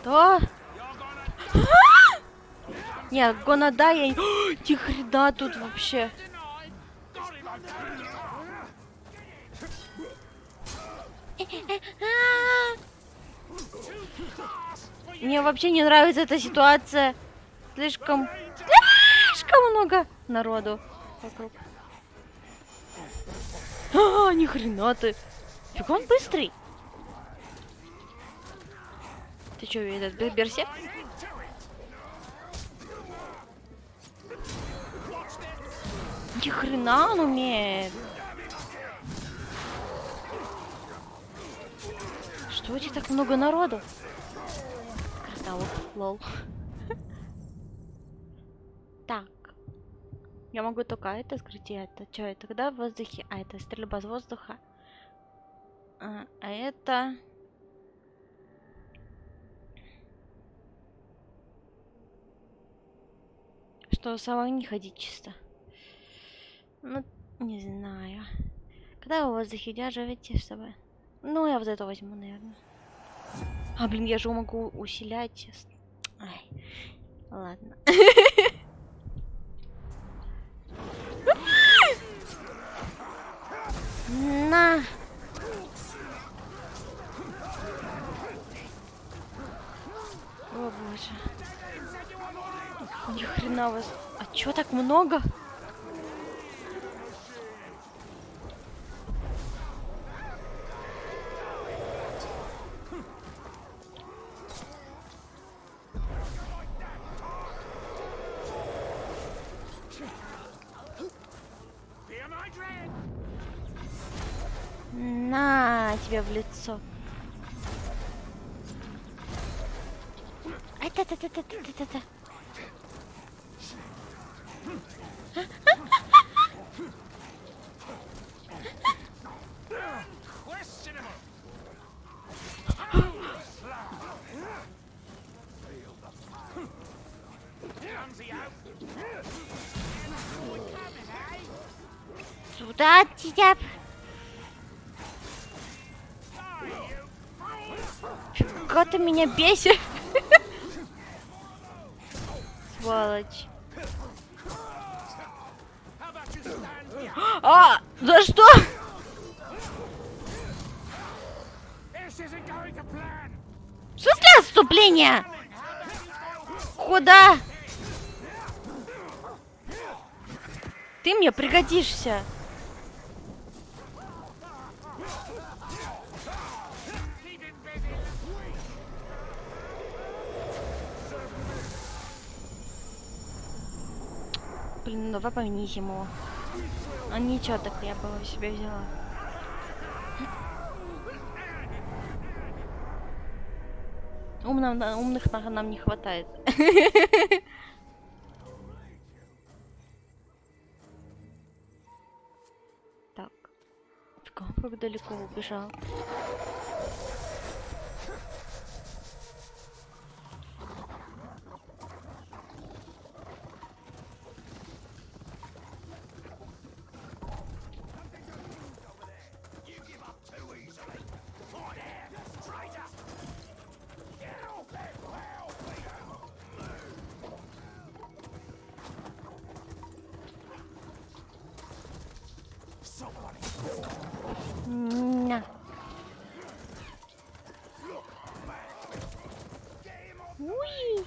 То. Нет, гонада я... Ни хрена тут вообще. Мне вообще не нравится эта ситуация. Слишком много народу вокруг. Ни хрена ты. Фига он быстрый. Ты что, этот берсерк? Ни хрена он умеет. Что у тебя так много народу? Картавок, лол. Так. Я могу только это скрыть, и это. Что это? Тогда в воздухе. А это стрельба с воздуха. А это... Что, самой не ходить чисто? Ну, не знаю. Когда вы в воздухе держите, чтобы... Ну, я вот это возьму, наверное. А, блин, я же могу усилять. Ай, ладно. На! О боже. Ни хрена вас. А чё так много? На тебе в лицо. Ай-та-та-та-та-та-та-та. Сюда тебя. Фига ты меня бесишь. Сволочь. А, за что? В смысле отступление? Куда? Ты мне пригодишься. Блин, давай повинись ему. А ничего, так я бы себе взяла. Умных нам не хватает. Так. Как далеко убежал? На. Уи.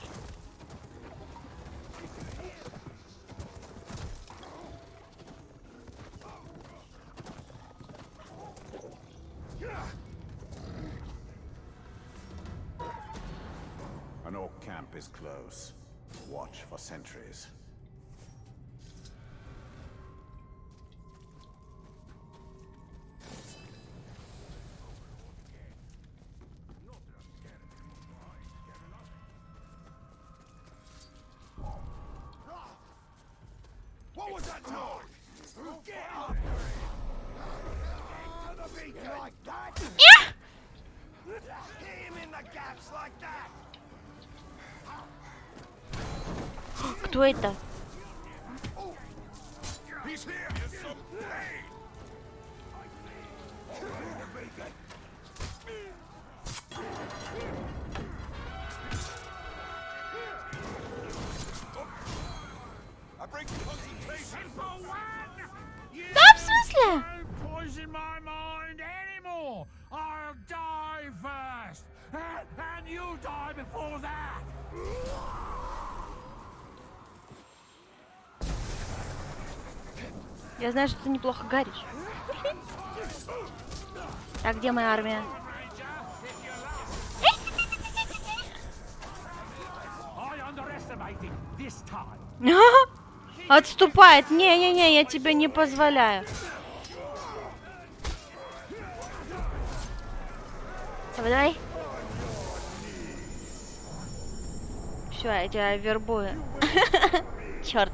An orc camp is close. Watch for sentries. What was that noise? Get up! The beacon like that? Hit him in the gaps like that! Кто это? He's here! Hey! The beacon! I bring concentration! Да, в смысле? Poison my mind anymore! I'll die first! And you die before that! Я знаю, что ты неплохо горишь. А где моя армия? I underestimated this time. Отступает. Не-не-не, я тебе не позволяю. Давай. Все, я тебя вербую. Черт.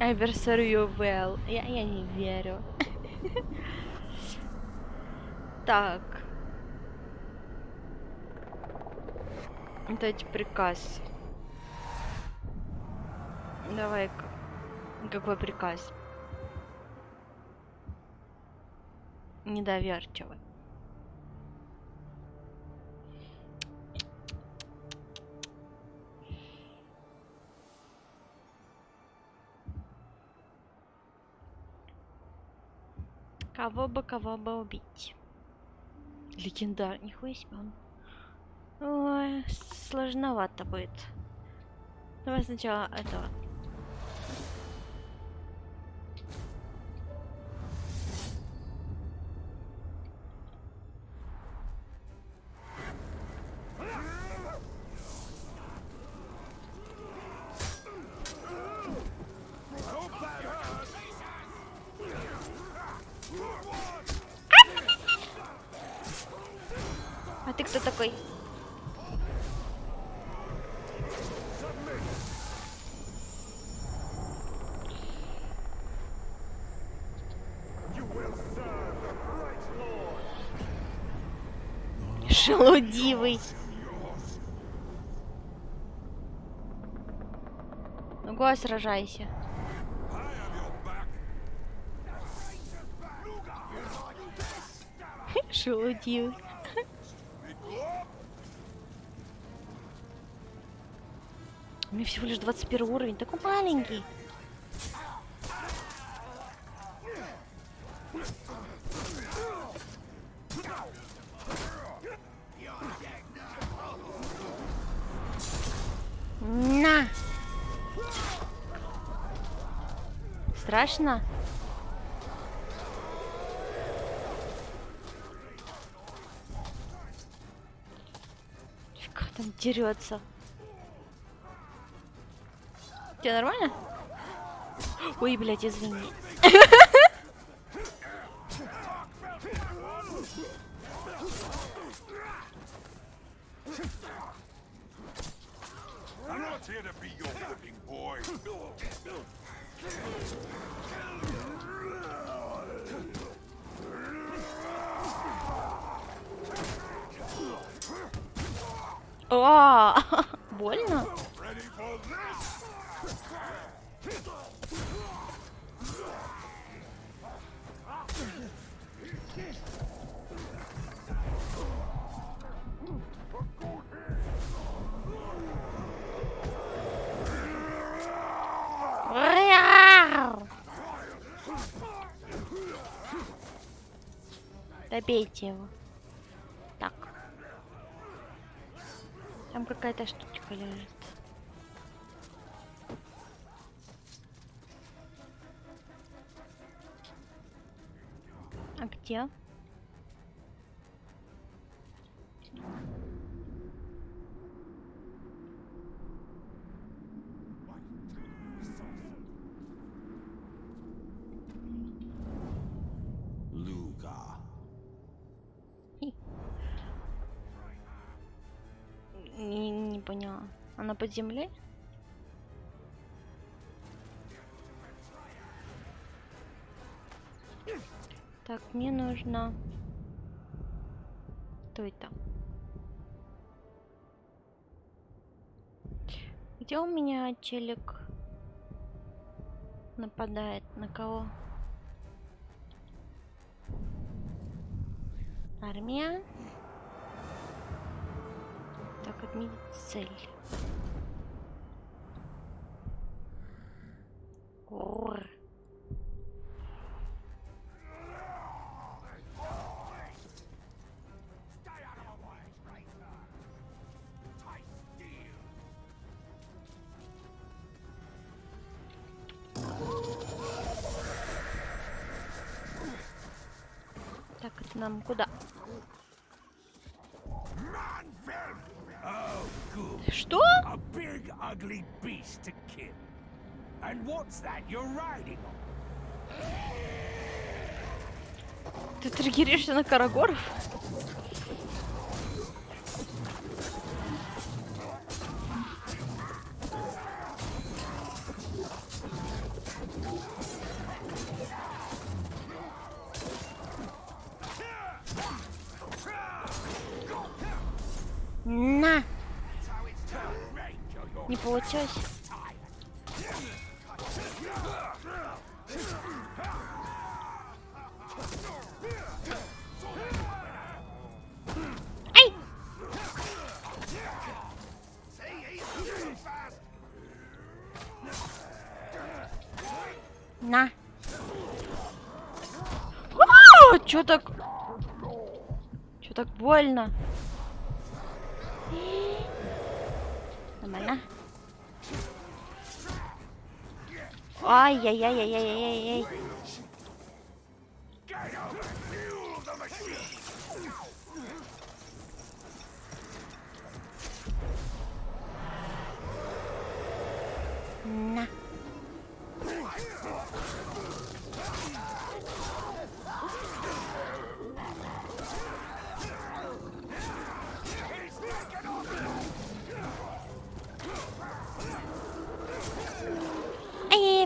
I will serve you well. Я не верю. Так. Дать приказ. Давай-ка. Какой приказ? Недоверчивый. Кого бы убить? Легендар, нихуя себе он. Ой, сложновато будет. Давай сначала этого. Ты кто такой? You will serve the great lord. Шелудивый. Ну, го, сражайся. Шелудивый. У меня всего лишь 21 уровень, такой маленький. На! Страшно? Фига там дерется. Тебе нормально? Ой, блядь, извини. I'm not here to be your whipping boy. О, больно? Ready for this? Добейте его. Так. Там какая-то штучка лежит. А где? Lugar. Не поняла. Она под землей? Так, мне нужно... Кто это? Где у меня челик нападает? На кого? Армия. Так, отметить цель. Ур. Так, это нам куда? Oh, good. Что? A big, ugly beast to kill. And what's that you're riding on? Ты триггеришься на карагоров? На! Не получилось. Ай! На! Чё так? Чё так больно? Нормально. Ай-яй-яй-яй-яй-яй-яй. На.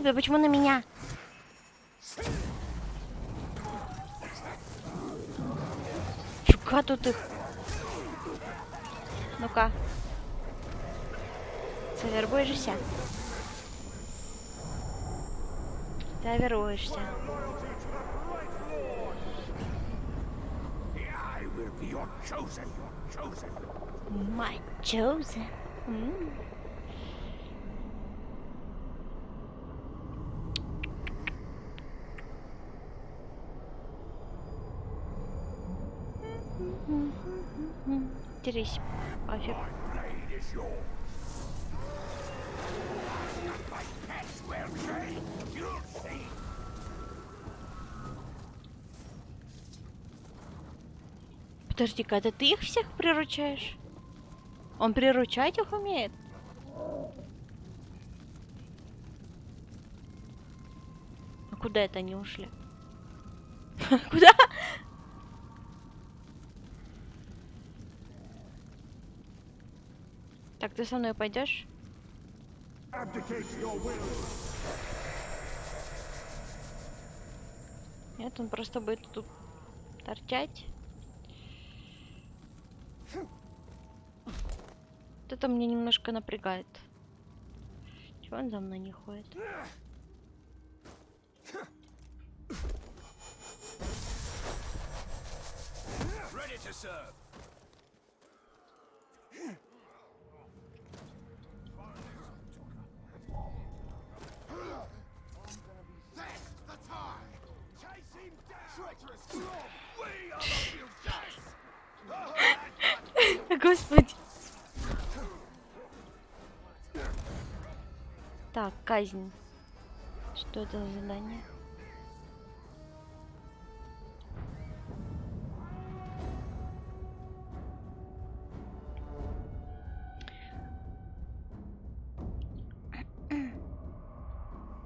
тебе? Почему на меня? Фига тут их. Ну-ка. Завербуешься? Завербуешься. I will be your chosen. My chosen. Дерись, пофиг. Blade is yours. My pets will change. You'll see. Подожди-ка, это ты их всех приручаешь? Он приручать их умеет? А куда это они ушли? Куда? Так, ты со мной пойдешь? Abdicate your will. Нет, он просто будет тут торчать. Вот это мне немножко напрягает. Чего он за мной не ходит? Ready to serve. That's the time. Chase him down. Treacherous scum. We are the fugitives. Господи. Так, казнь. Что это за задание?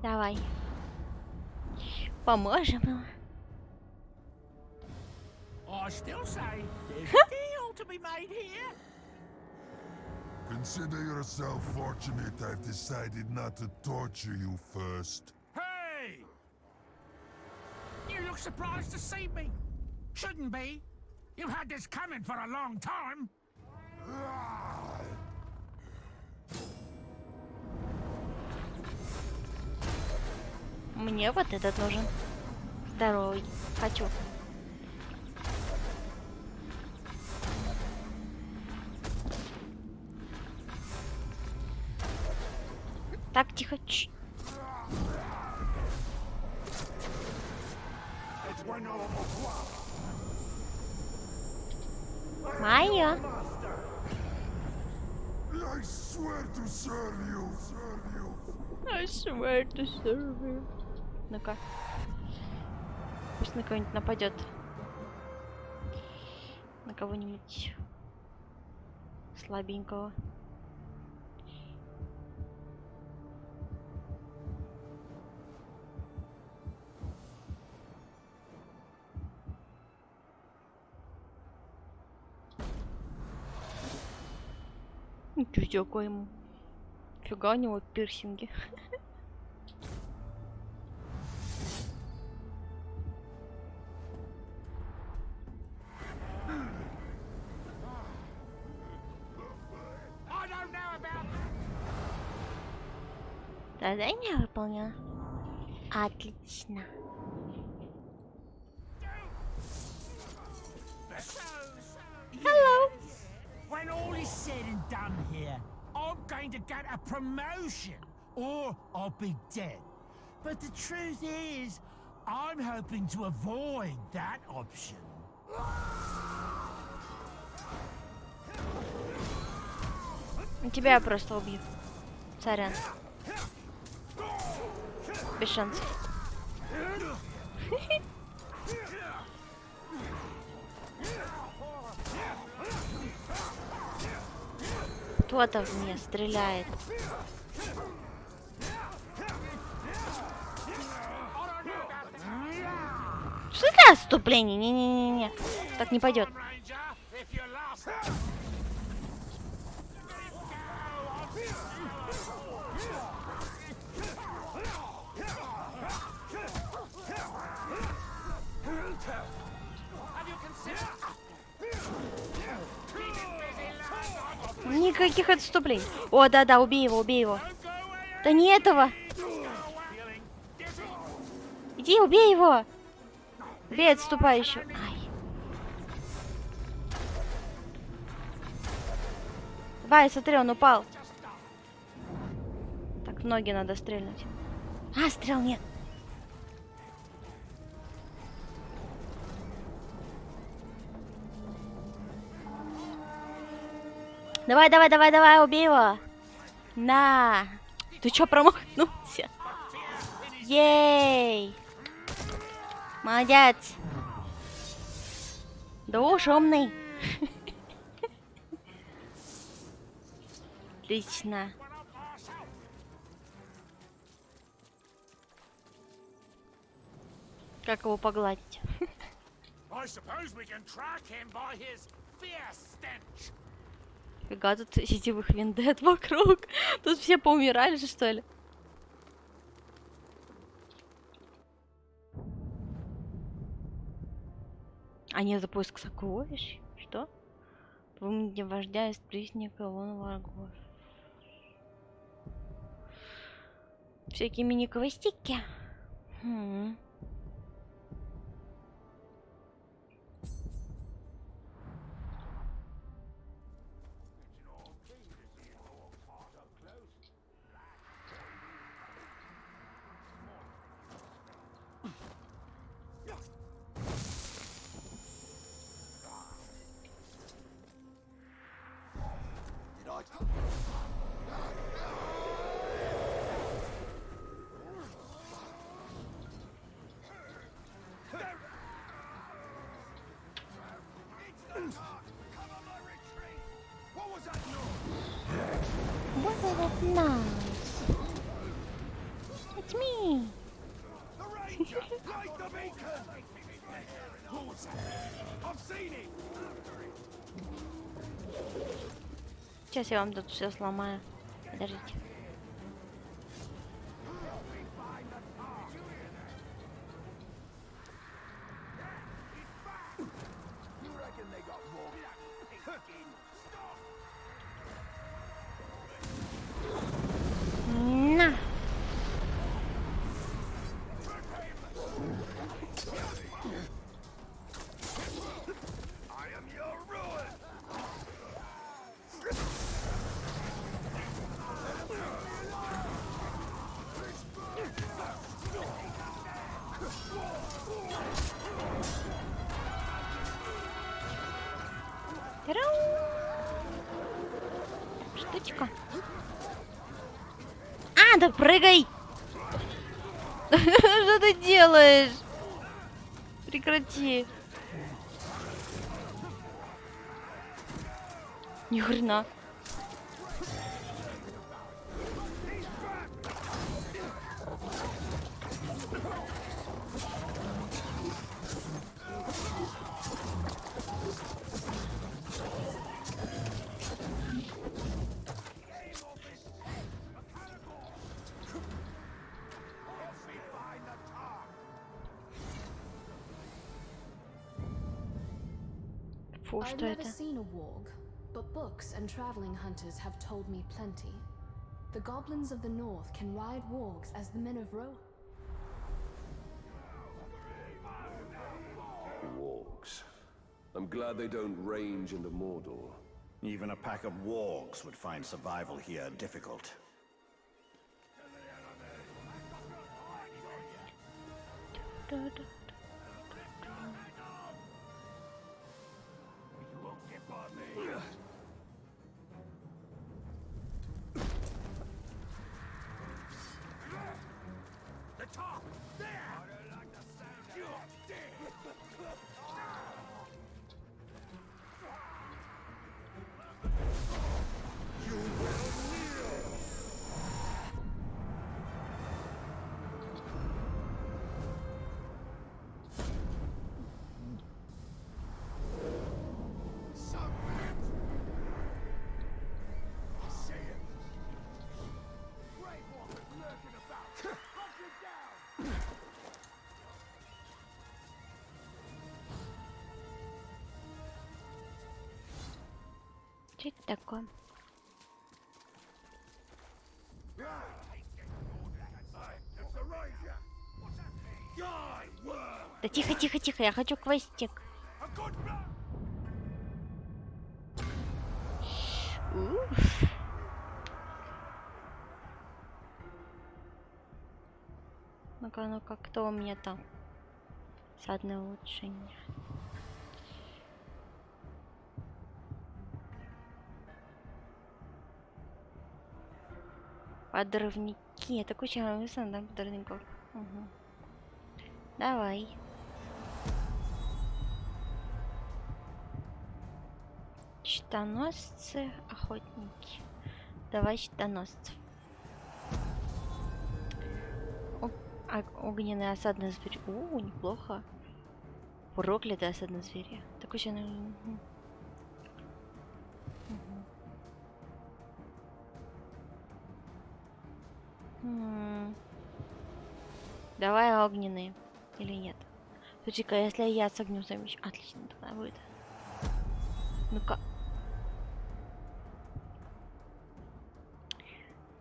Давай. Поможем ему. I still say there's a deal to be made here. Consider yourself fortunate I've decided not to torture you first. Hey! You look surprised to see me. Shouldn't be. You've had this coming for a long time. Мне вот этот нужен. Здоровый. Хочу. Так, тихо. Чш. Майя. I swear to serve you. I swear to serve you. Ну-ка. Пусть на кого-нибудь нападет. На кого-нибудь слабенького. Ничего такое ему. Фига у него пирсинги. Задание выполнено. Отлично. Hello. When all is said and done here, I'm going to get a promotion, or I'll be dead. But the truth is, I'm hoping to avoid that option. Тебя я просто убью. Сорян. Без шансов. Кто-то в меня стреляет. Что за отступление? Не-не-не-не. Так не пойдет. Никаких отступлений. О, да-да, убей его, убей его. Да не этого. Иди, убей его. Бей отступающего. Ай. Давай, смотри, он упал. Так, в ноги надо стрельнуть. А, стрел нет. Давай, давай, давай, давай, убей его. На. Ты чё промахнулся? Ей. Молодец. Да уж умный. Отлично. Как его погладить? I suppose we can track him by his fierce stench. Фига тут сетевых вендет вокруг. Тут все поумирали же, что ли? А не, за поиск сокровищ? Что? Помните вождя из призника вон врагов. Всякие мини-квестики. Nice. It's me. The Ranger! Light the beacon! Who's that? I've seen it! Сейчас я вам тут все сломаю. Подождите. На. I am your ruin! Штучка. А, да прыгай! Что ты делаешь? Прекрати. Ни хрена. Фу, I've что never это? seen a warg, but books and traveling hunters have told me plenty. The goblins of the north can ride wargs as the men of Ro. Wargs. I'm glad they don't range in the Mordor. Even a pack of wargs would find survival here difficult. The top! There! I don't like the sound. You're dead! You will kneel! Что это такое? It's the Ranger. Guy, worm. Да тихо, тихо, тихо, я хочу квестик. A good blow. Уф. Ну-ка, ну-ка, кто у меня там? Садное улучшение. Подрывники. Это куча написано, да, подрывников. Угу. Давай. Щитоносцы, охотники. Давай щитоносцев. Огненный осадный зверь. Неплохо. Проклятый осадный зверь. Такой еще, наверное... Давай огненные. Или нет? Слушай-ка, если я с огнем замечу... Отлично, тогда будет. Ну-ка.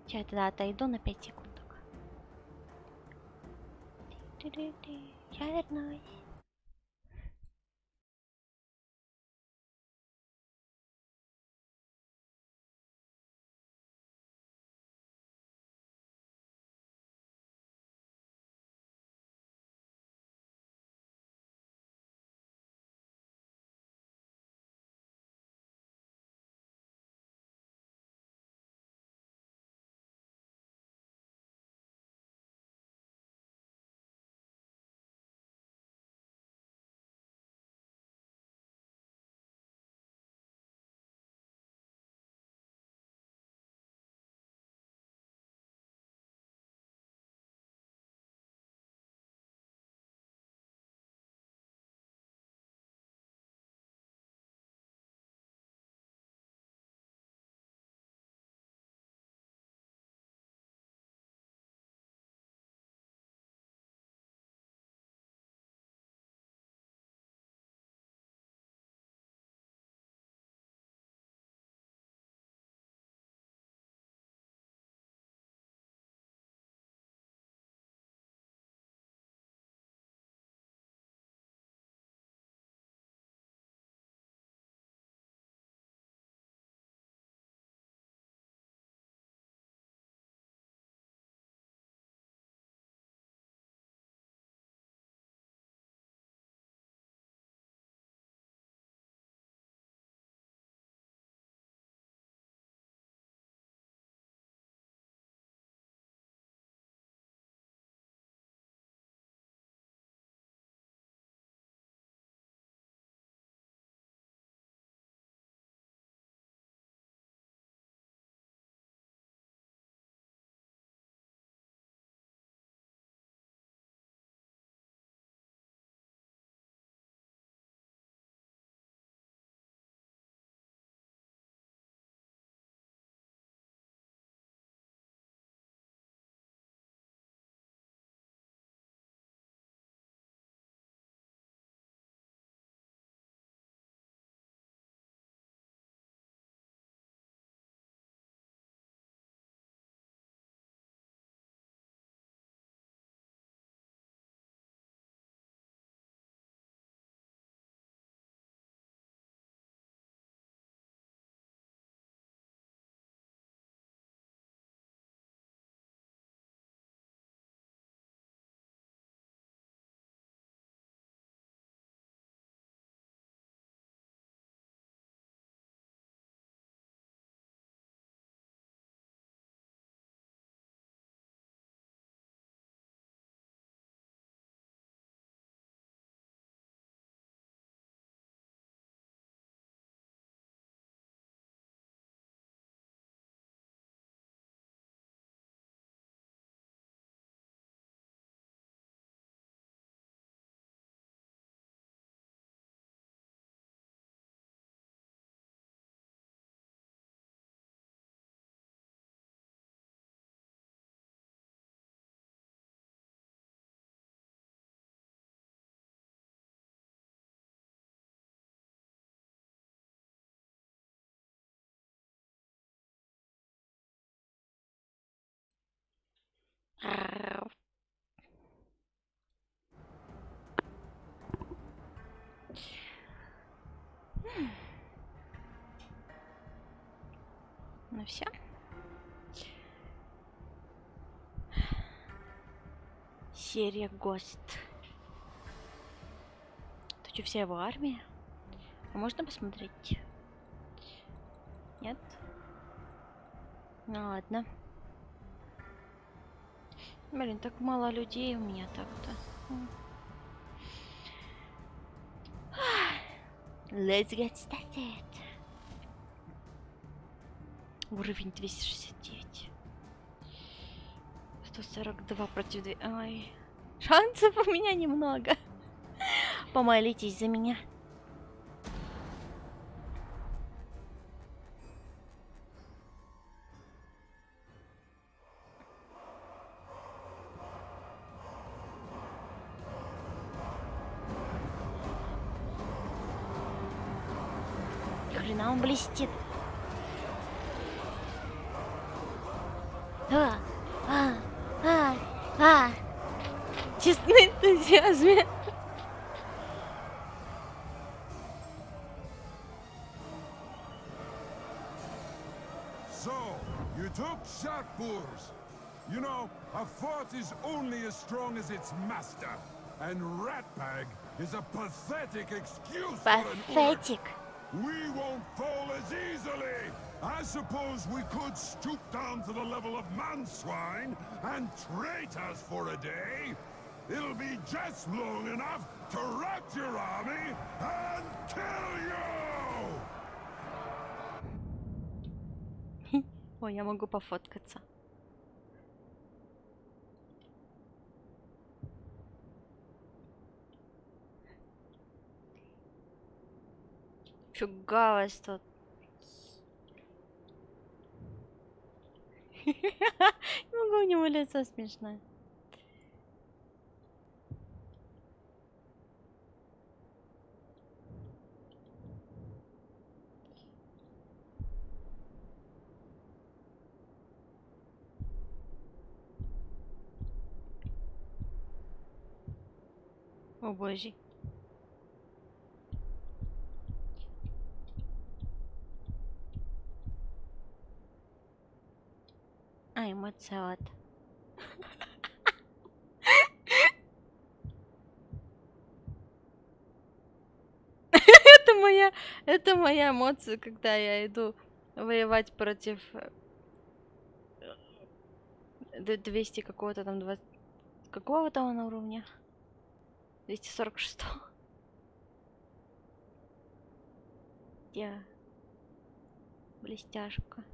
Сейчас я тогда отойду на 5 секундок. Я вернусь. Ну все. Серия Гост. Это что, вся его армия? А можно посмотреть? Нет? Ну ладно. Блин, так мало людей у меня так-то. Let's get started. Уровень 269. 142 против 2. Ай. Шансов у меня немного. Помолитесь за меня. Ни хрена он блестит. Честный энтузиазм. So, you took Shakpurs. You know, a fort is only as strong as its master. And Ratbag is a pathetic excuse for an orc. Пафетик. We won't fall as easily. I suppose we could stoop down to the level of manswine and traitors for a day. It'll be just long enough to rat your army and kill you! Ой, я могу пофоткаться. Фига вас тут. Не могу, у него лицо смешное. О боже. А, эмоциот. Это моя эмоция, когда я иду воевать против 200 какого-то там 20... Какого там на уровня? 246. Я блестяшка.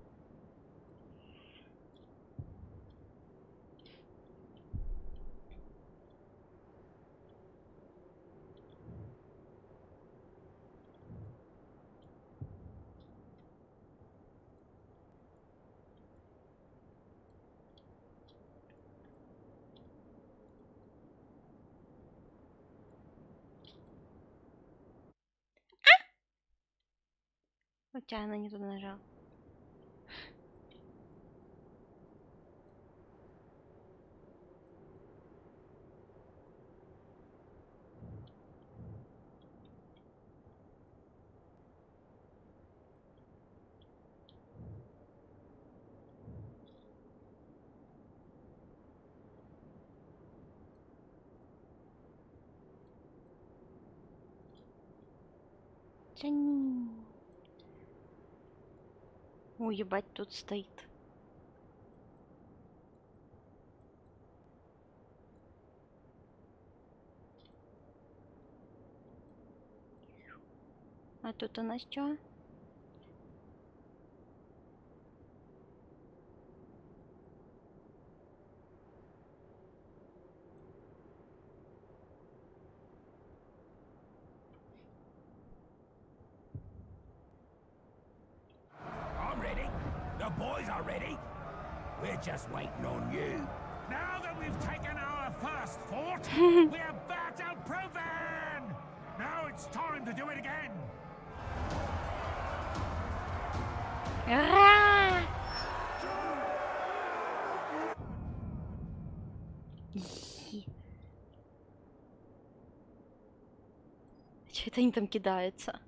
Случайно не туда нажал. Тяни. Ой, ебать, тут стоит. А тут у нас что? I'm ready. The boys are ready. We're just waiting on you. Now that we've taken our first fort, we're battle-proven! Now it's time to do it again. Ура! Это они там кидаются.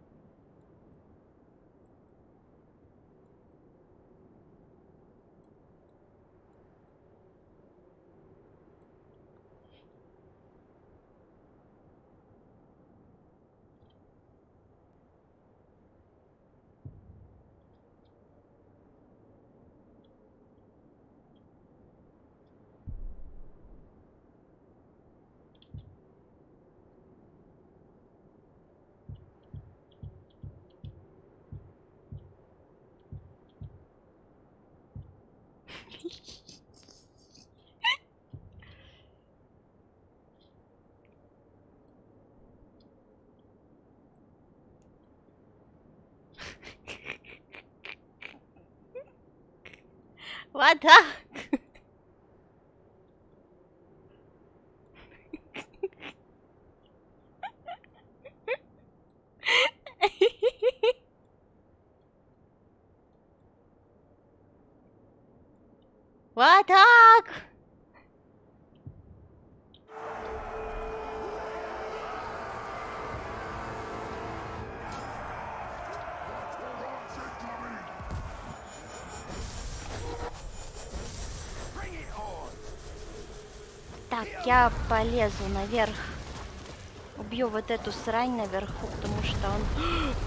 Вот так. Вот так. Так, я полезу наверх. Убью вот эту срань наверху, потому что он...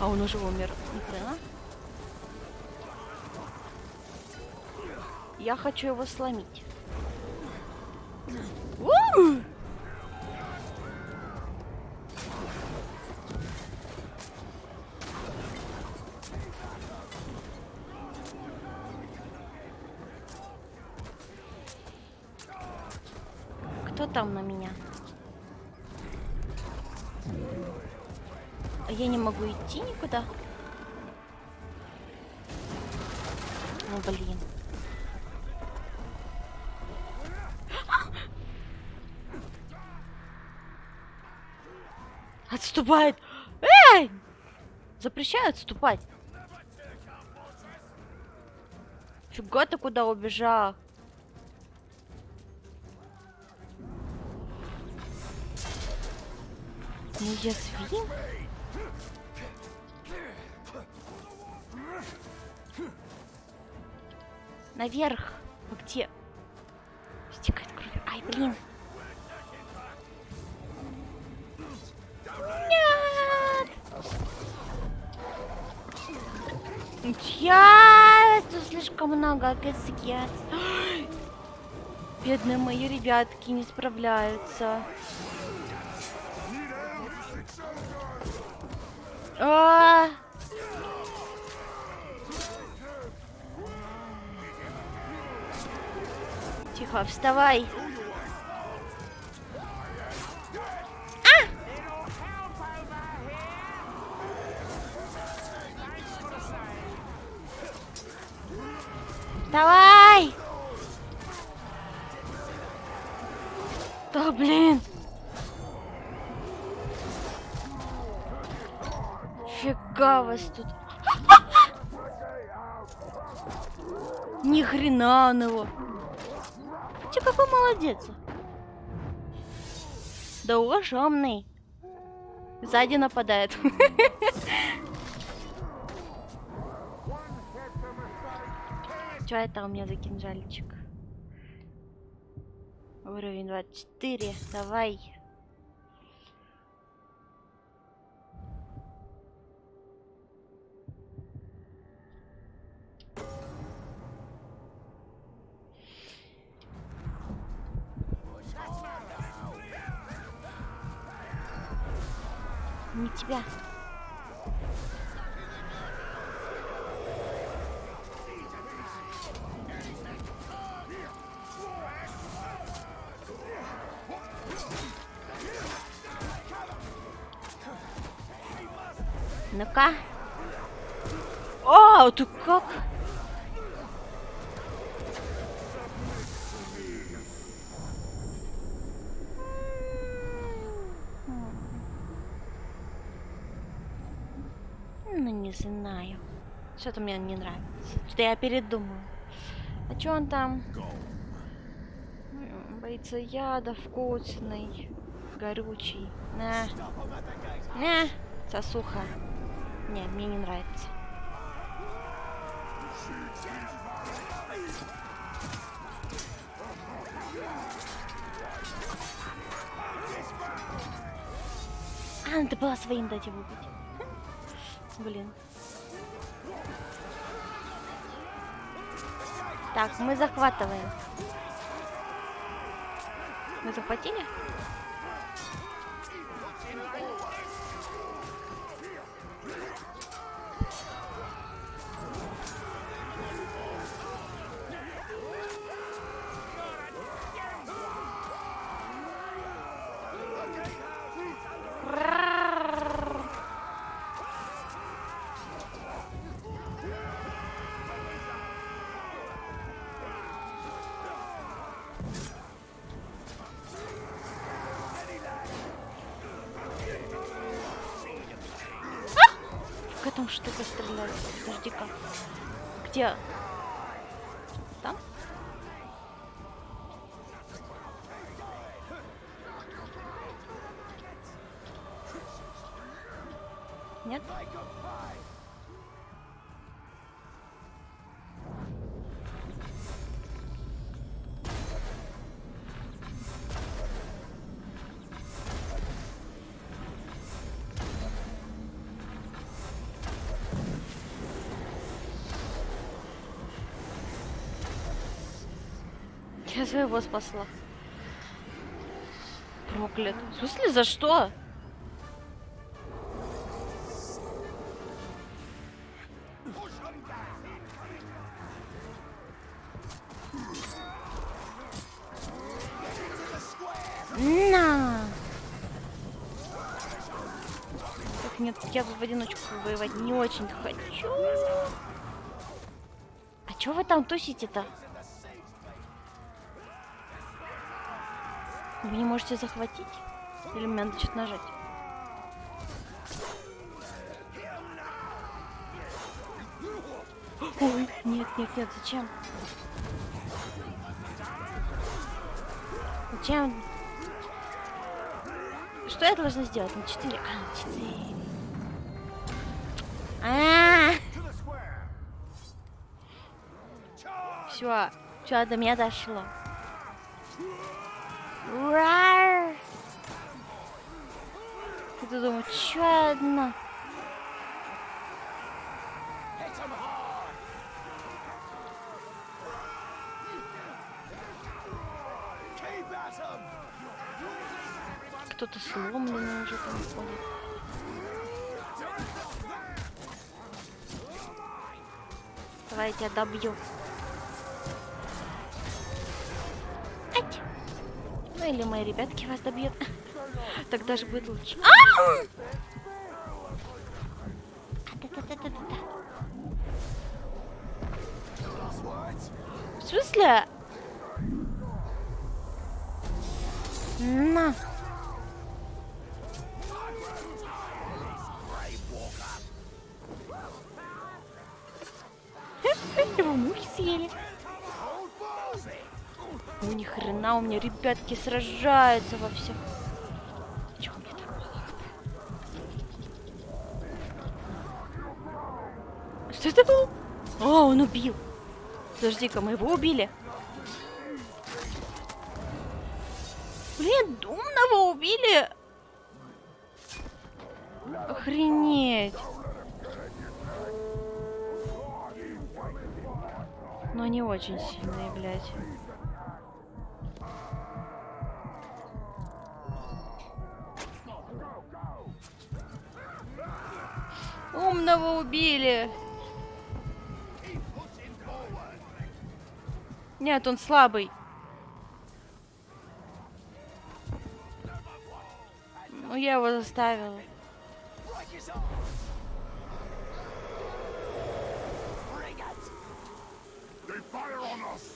А он уже умер. Ни хрена. Я хочу его сломить. У! Кто там на меня? Я не могу идти никуда. Ну блин. Отступает! Эй! Запрещаю отступать. Фига ты куда убежал? Неуязвим? Наверх. Вы где? Стекает кровь. Ай, блин. Нет! Я тут слишком много косяк. Бедные мои ребятки не справляются. А! Тихо, вставай. Давай! Да блин! Фига вас тут. Ни хрена он его. Ты какой молодец. Да уважаемый. Сзади нападает. Что это у меня за кинжальчик? Уровень 24. Давай. Не тебя. Ну-ка. О, ты как? Ну, не знаю. Что-то мне не нравится. Что я передумаю. А что он там? Боится яда, вкусный, горючий. На. На. Сосуха. Не, мне не нравится. А, надо было своим дать его убить. Блин. Так, мы захватываем. Мы захватили? Как там штука стреляет? Подожди-ка. Где? Там? Нет? Я своего спасла. Проклят. В смысле, за что? На! Так, нет, я в одиночку воевать не очень хочу. А чё вы там тусите-то? Вы не можете захватить? Или мне надо что-то нажать? Ой, нет, нет, нет, зачем? Зачем? Что я должна сделать? На 4. А, 4. Все, все, до меня дошло. Рар! Я думаю, чё одна? Кто-то сломленный уже там ходит. Давай я тебя добью. Ать! Ну или мои ребятки вас добьют. Так даже будет лучше. В смысле? На. Его мухи съели. Ну ни хрена, у меня ребятки сражаются во всех. Чё мне так мало? Что это было? О, он убил. Подожди-ка, мы его убили. Блин, умного убили. Охренеть. Но они очень сильные, блядь. Умного убили. Нет, он слабый. Ну, я его заставила.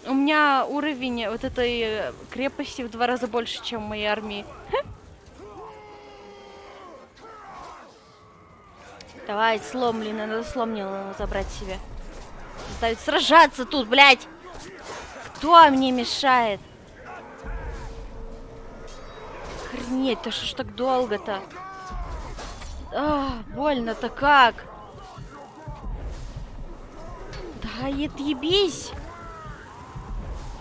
У меня уровень вот этой крепости в 2 раза больше, чем в моей армии. Давай, сломленный, надо сломленного забрать себе. Заставить сражаться тут, блядь! Кто мне мешает? Охренеть, да что ж так долго-то? Больно-то как? Да отъебись!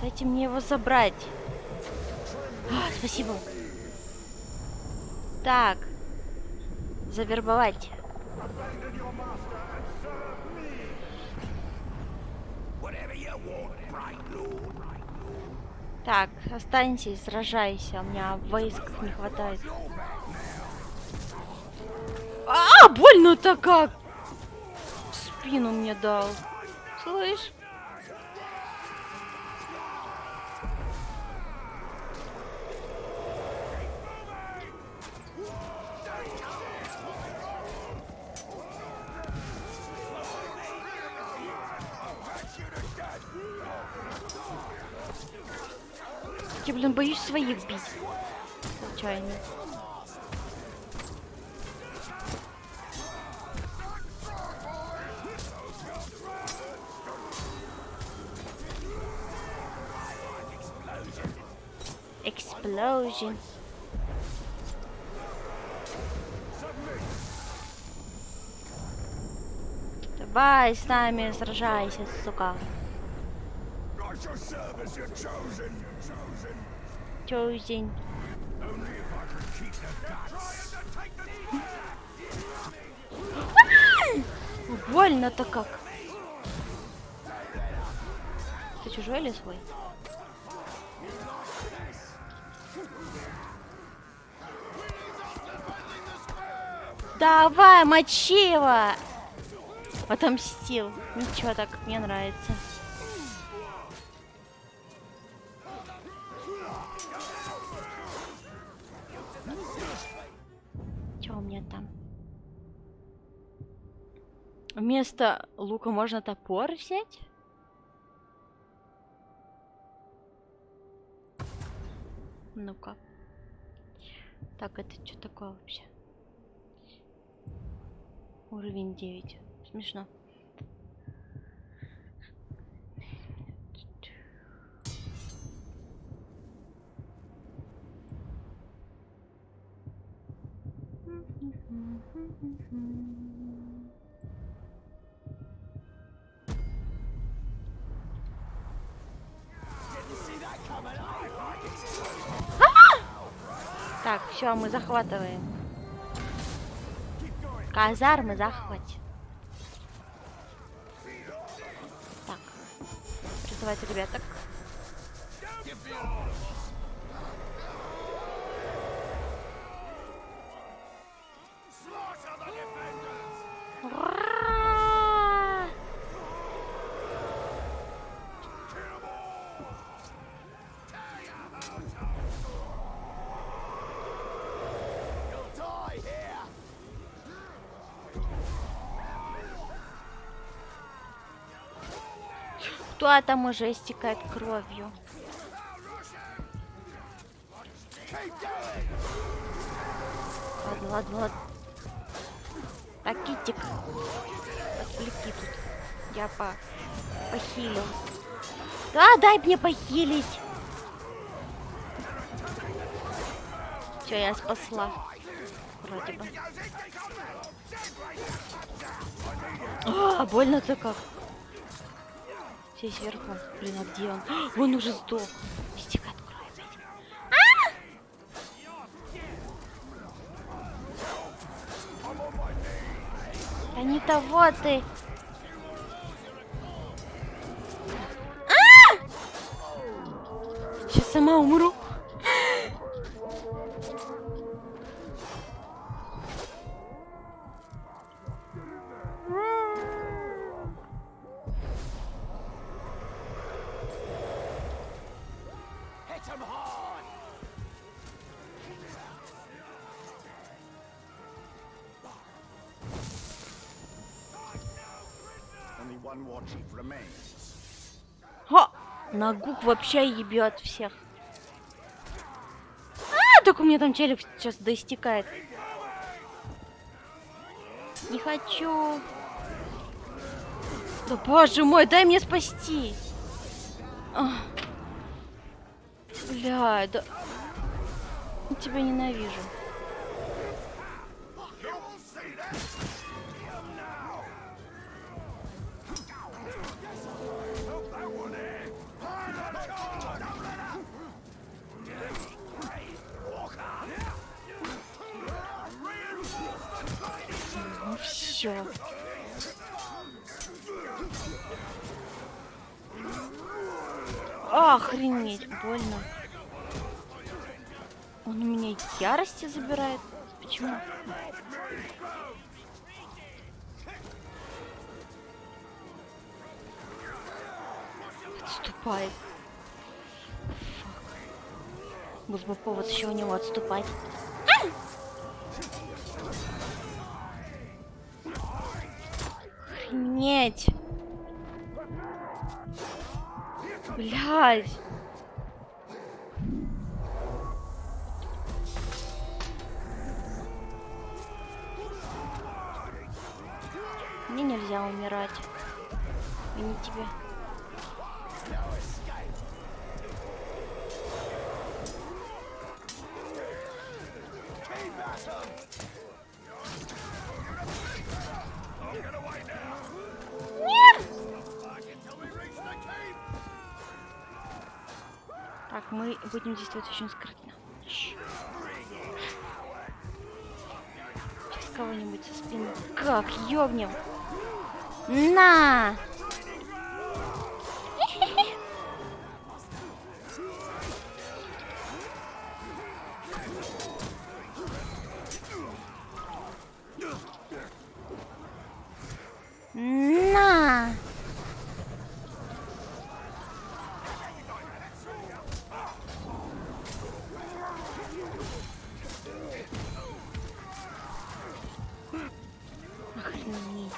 Дайте мне его забрать. Спасибо. Так. Завербовать. Abandon your master and serve me. Whatever you want, Bright Lord. Так, останься и сражайся. У меня войск не хватает. Больно-то как! В спину мне дал. Слышь? Я, блин, боюсь своих бить. Случайно. Explosion. Давай с нами сражайся, сука. I shall serve as your chosen. Chosen. Only if I can keep the guts. Больно-то как. Ты чужой или свой? Давай, мочи его! Отомстил. Ничего так, мне нравится. Что у меня там? Вместо лука можно топор взять? Ну-ка. Так, это что такое вообще? Уровень 9. Смешно. Так, все, мы захватываем. Казармы захватим. Так, призывать ребяток. Ура! Кто там уже истекает кровью? Ладно, ладно, ладно. Так, Китик. Отвлеки тут. Я похилил. Да, дай мне похилить. Все, я спасла. Вроде бы. Больно-то как. Все сверху. Блин, а где он? Он уже сдох. Истекает кровь. Да не того ты. Сейчас сама умру. Only one war chief remains. Нагук вообще ебет всех. Только у меня там челик сейчас доистекает. Не хочу. Да боже мой, дай мне спасти. Бля, да. Я тебя ненавижу. все. Охренеть, больно. Он у меня ярости забирает. Почему? Отступает. Фак. Был бы повод еще у него отступать. Охренеть. Блядь. Мне нельзя умирать. И не тебе. Нет! Так, мы будем действовать очень скрытно. Сейчас кого-нибудь со спины. Как ёбнем? На! На! Охренеть.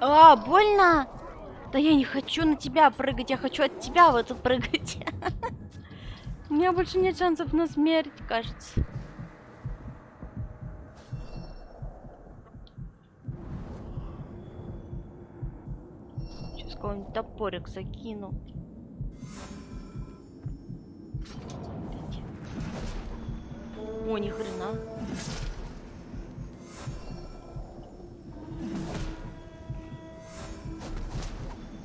А, больно! Да я не хочу на тебя прыгать, я хочу от тебя в это прыгать. У меня больше нет шансов на смерть, кажется. Сейчас какой-нибудь топорик закину. О, ни хрена.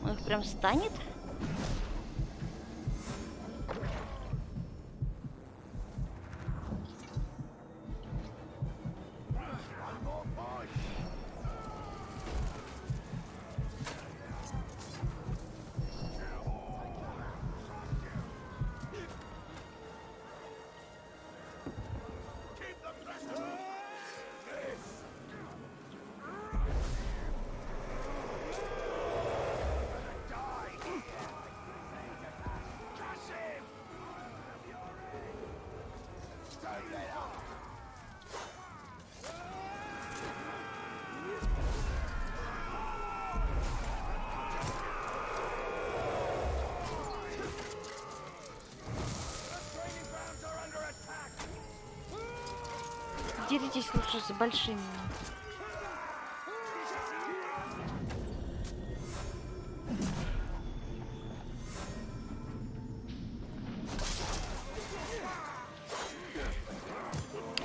Он их прям станет? Деритесь лучше с большими.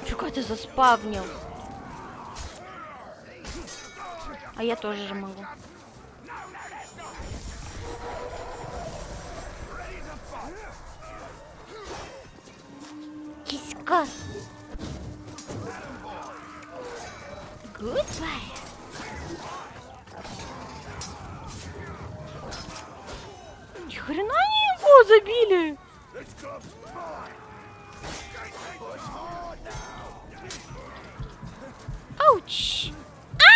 Чего ты заспавнил? А я тоже же могу. Киська. Goodbye. Ни хрена они его забили. Ауч. А!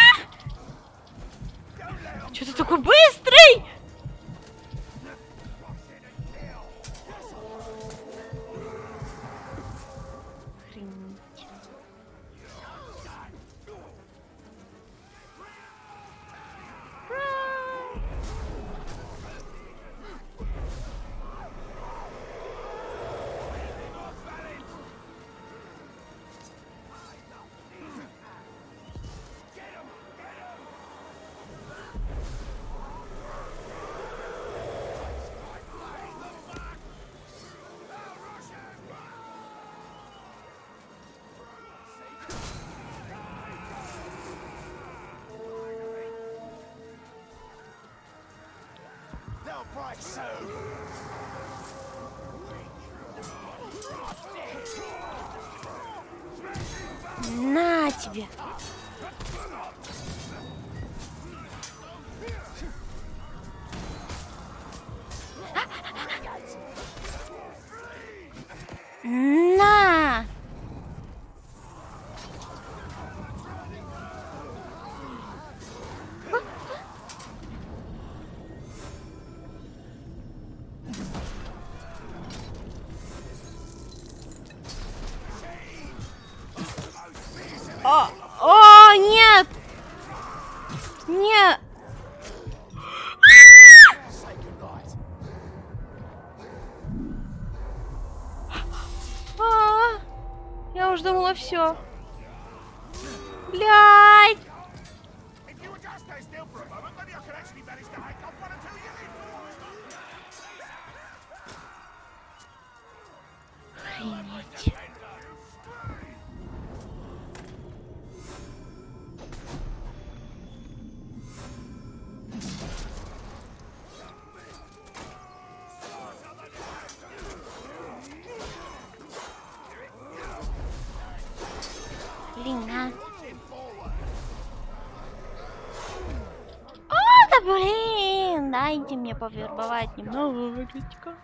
Что ты такой быстрый? Охренеть. upright soon. На тебе. На! О, нет! Нет! Я уже думала, все. Блядь! If you would just stay still for a moment, maybe I could actually manage to hike off one or two units. Охренеть. Блин, а. О, да блин! Дайте мне повербовать немного выглядка.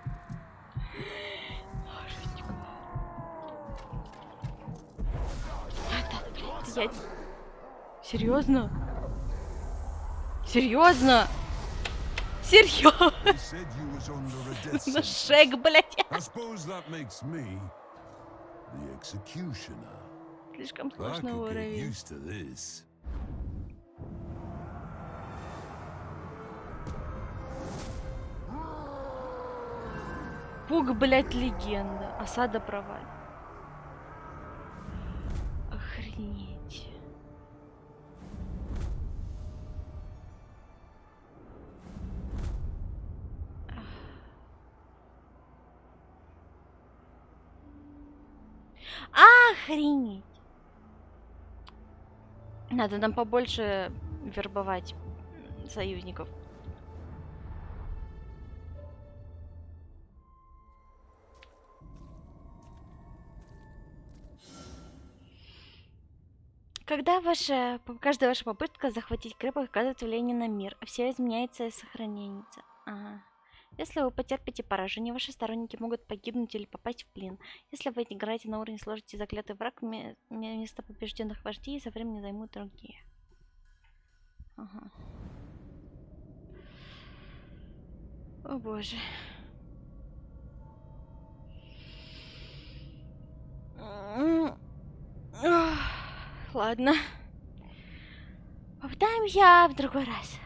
Я... Серьезно? Серьезно? Серьезно? He said you was on the Redescent. На шек, блядь. I suppose that makes me the executioner. Слишком I сложный could get уровень. used to this. Пуг, блядь, легенда. Осада проваль. Охренеть. Охренеть. Надо нам побольше вербовать союзников. Каждая ваша попытка захватить крепость оказывает влияние на мир, а все изменяется и сохраняется. Ага. Если вы потерпите поражение, ваши сторонники могут погибнуть или попасть в плен. Если вы играете на уровне сложности заклятый враг, место побежденных вождей со временем займут другие. Ага. О боже. Ладно. Попытаемся в другой раз.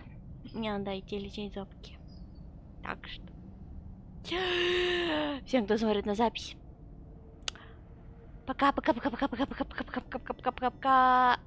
Мне надо идти лечить зубки. Так что... Всем, кто смотрит на запись. Пока-пока-пока-пока-пока-пока-пока-пока-пока-пока-пока.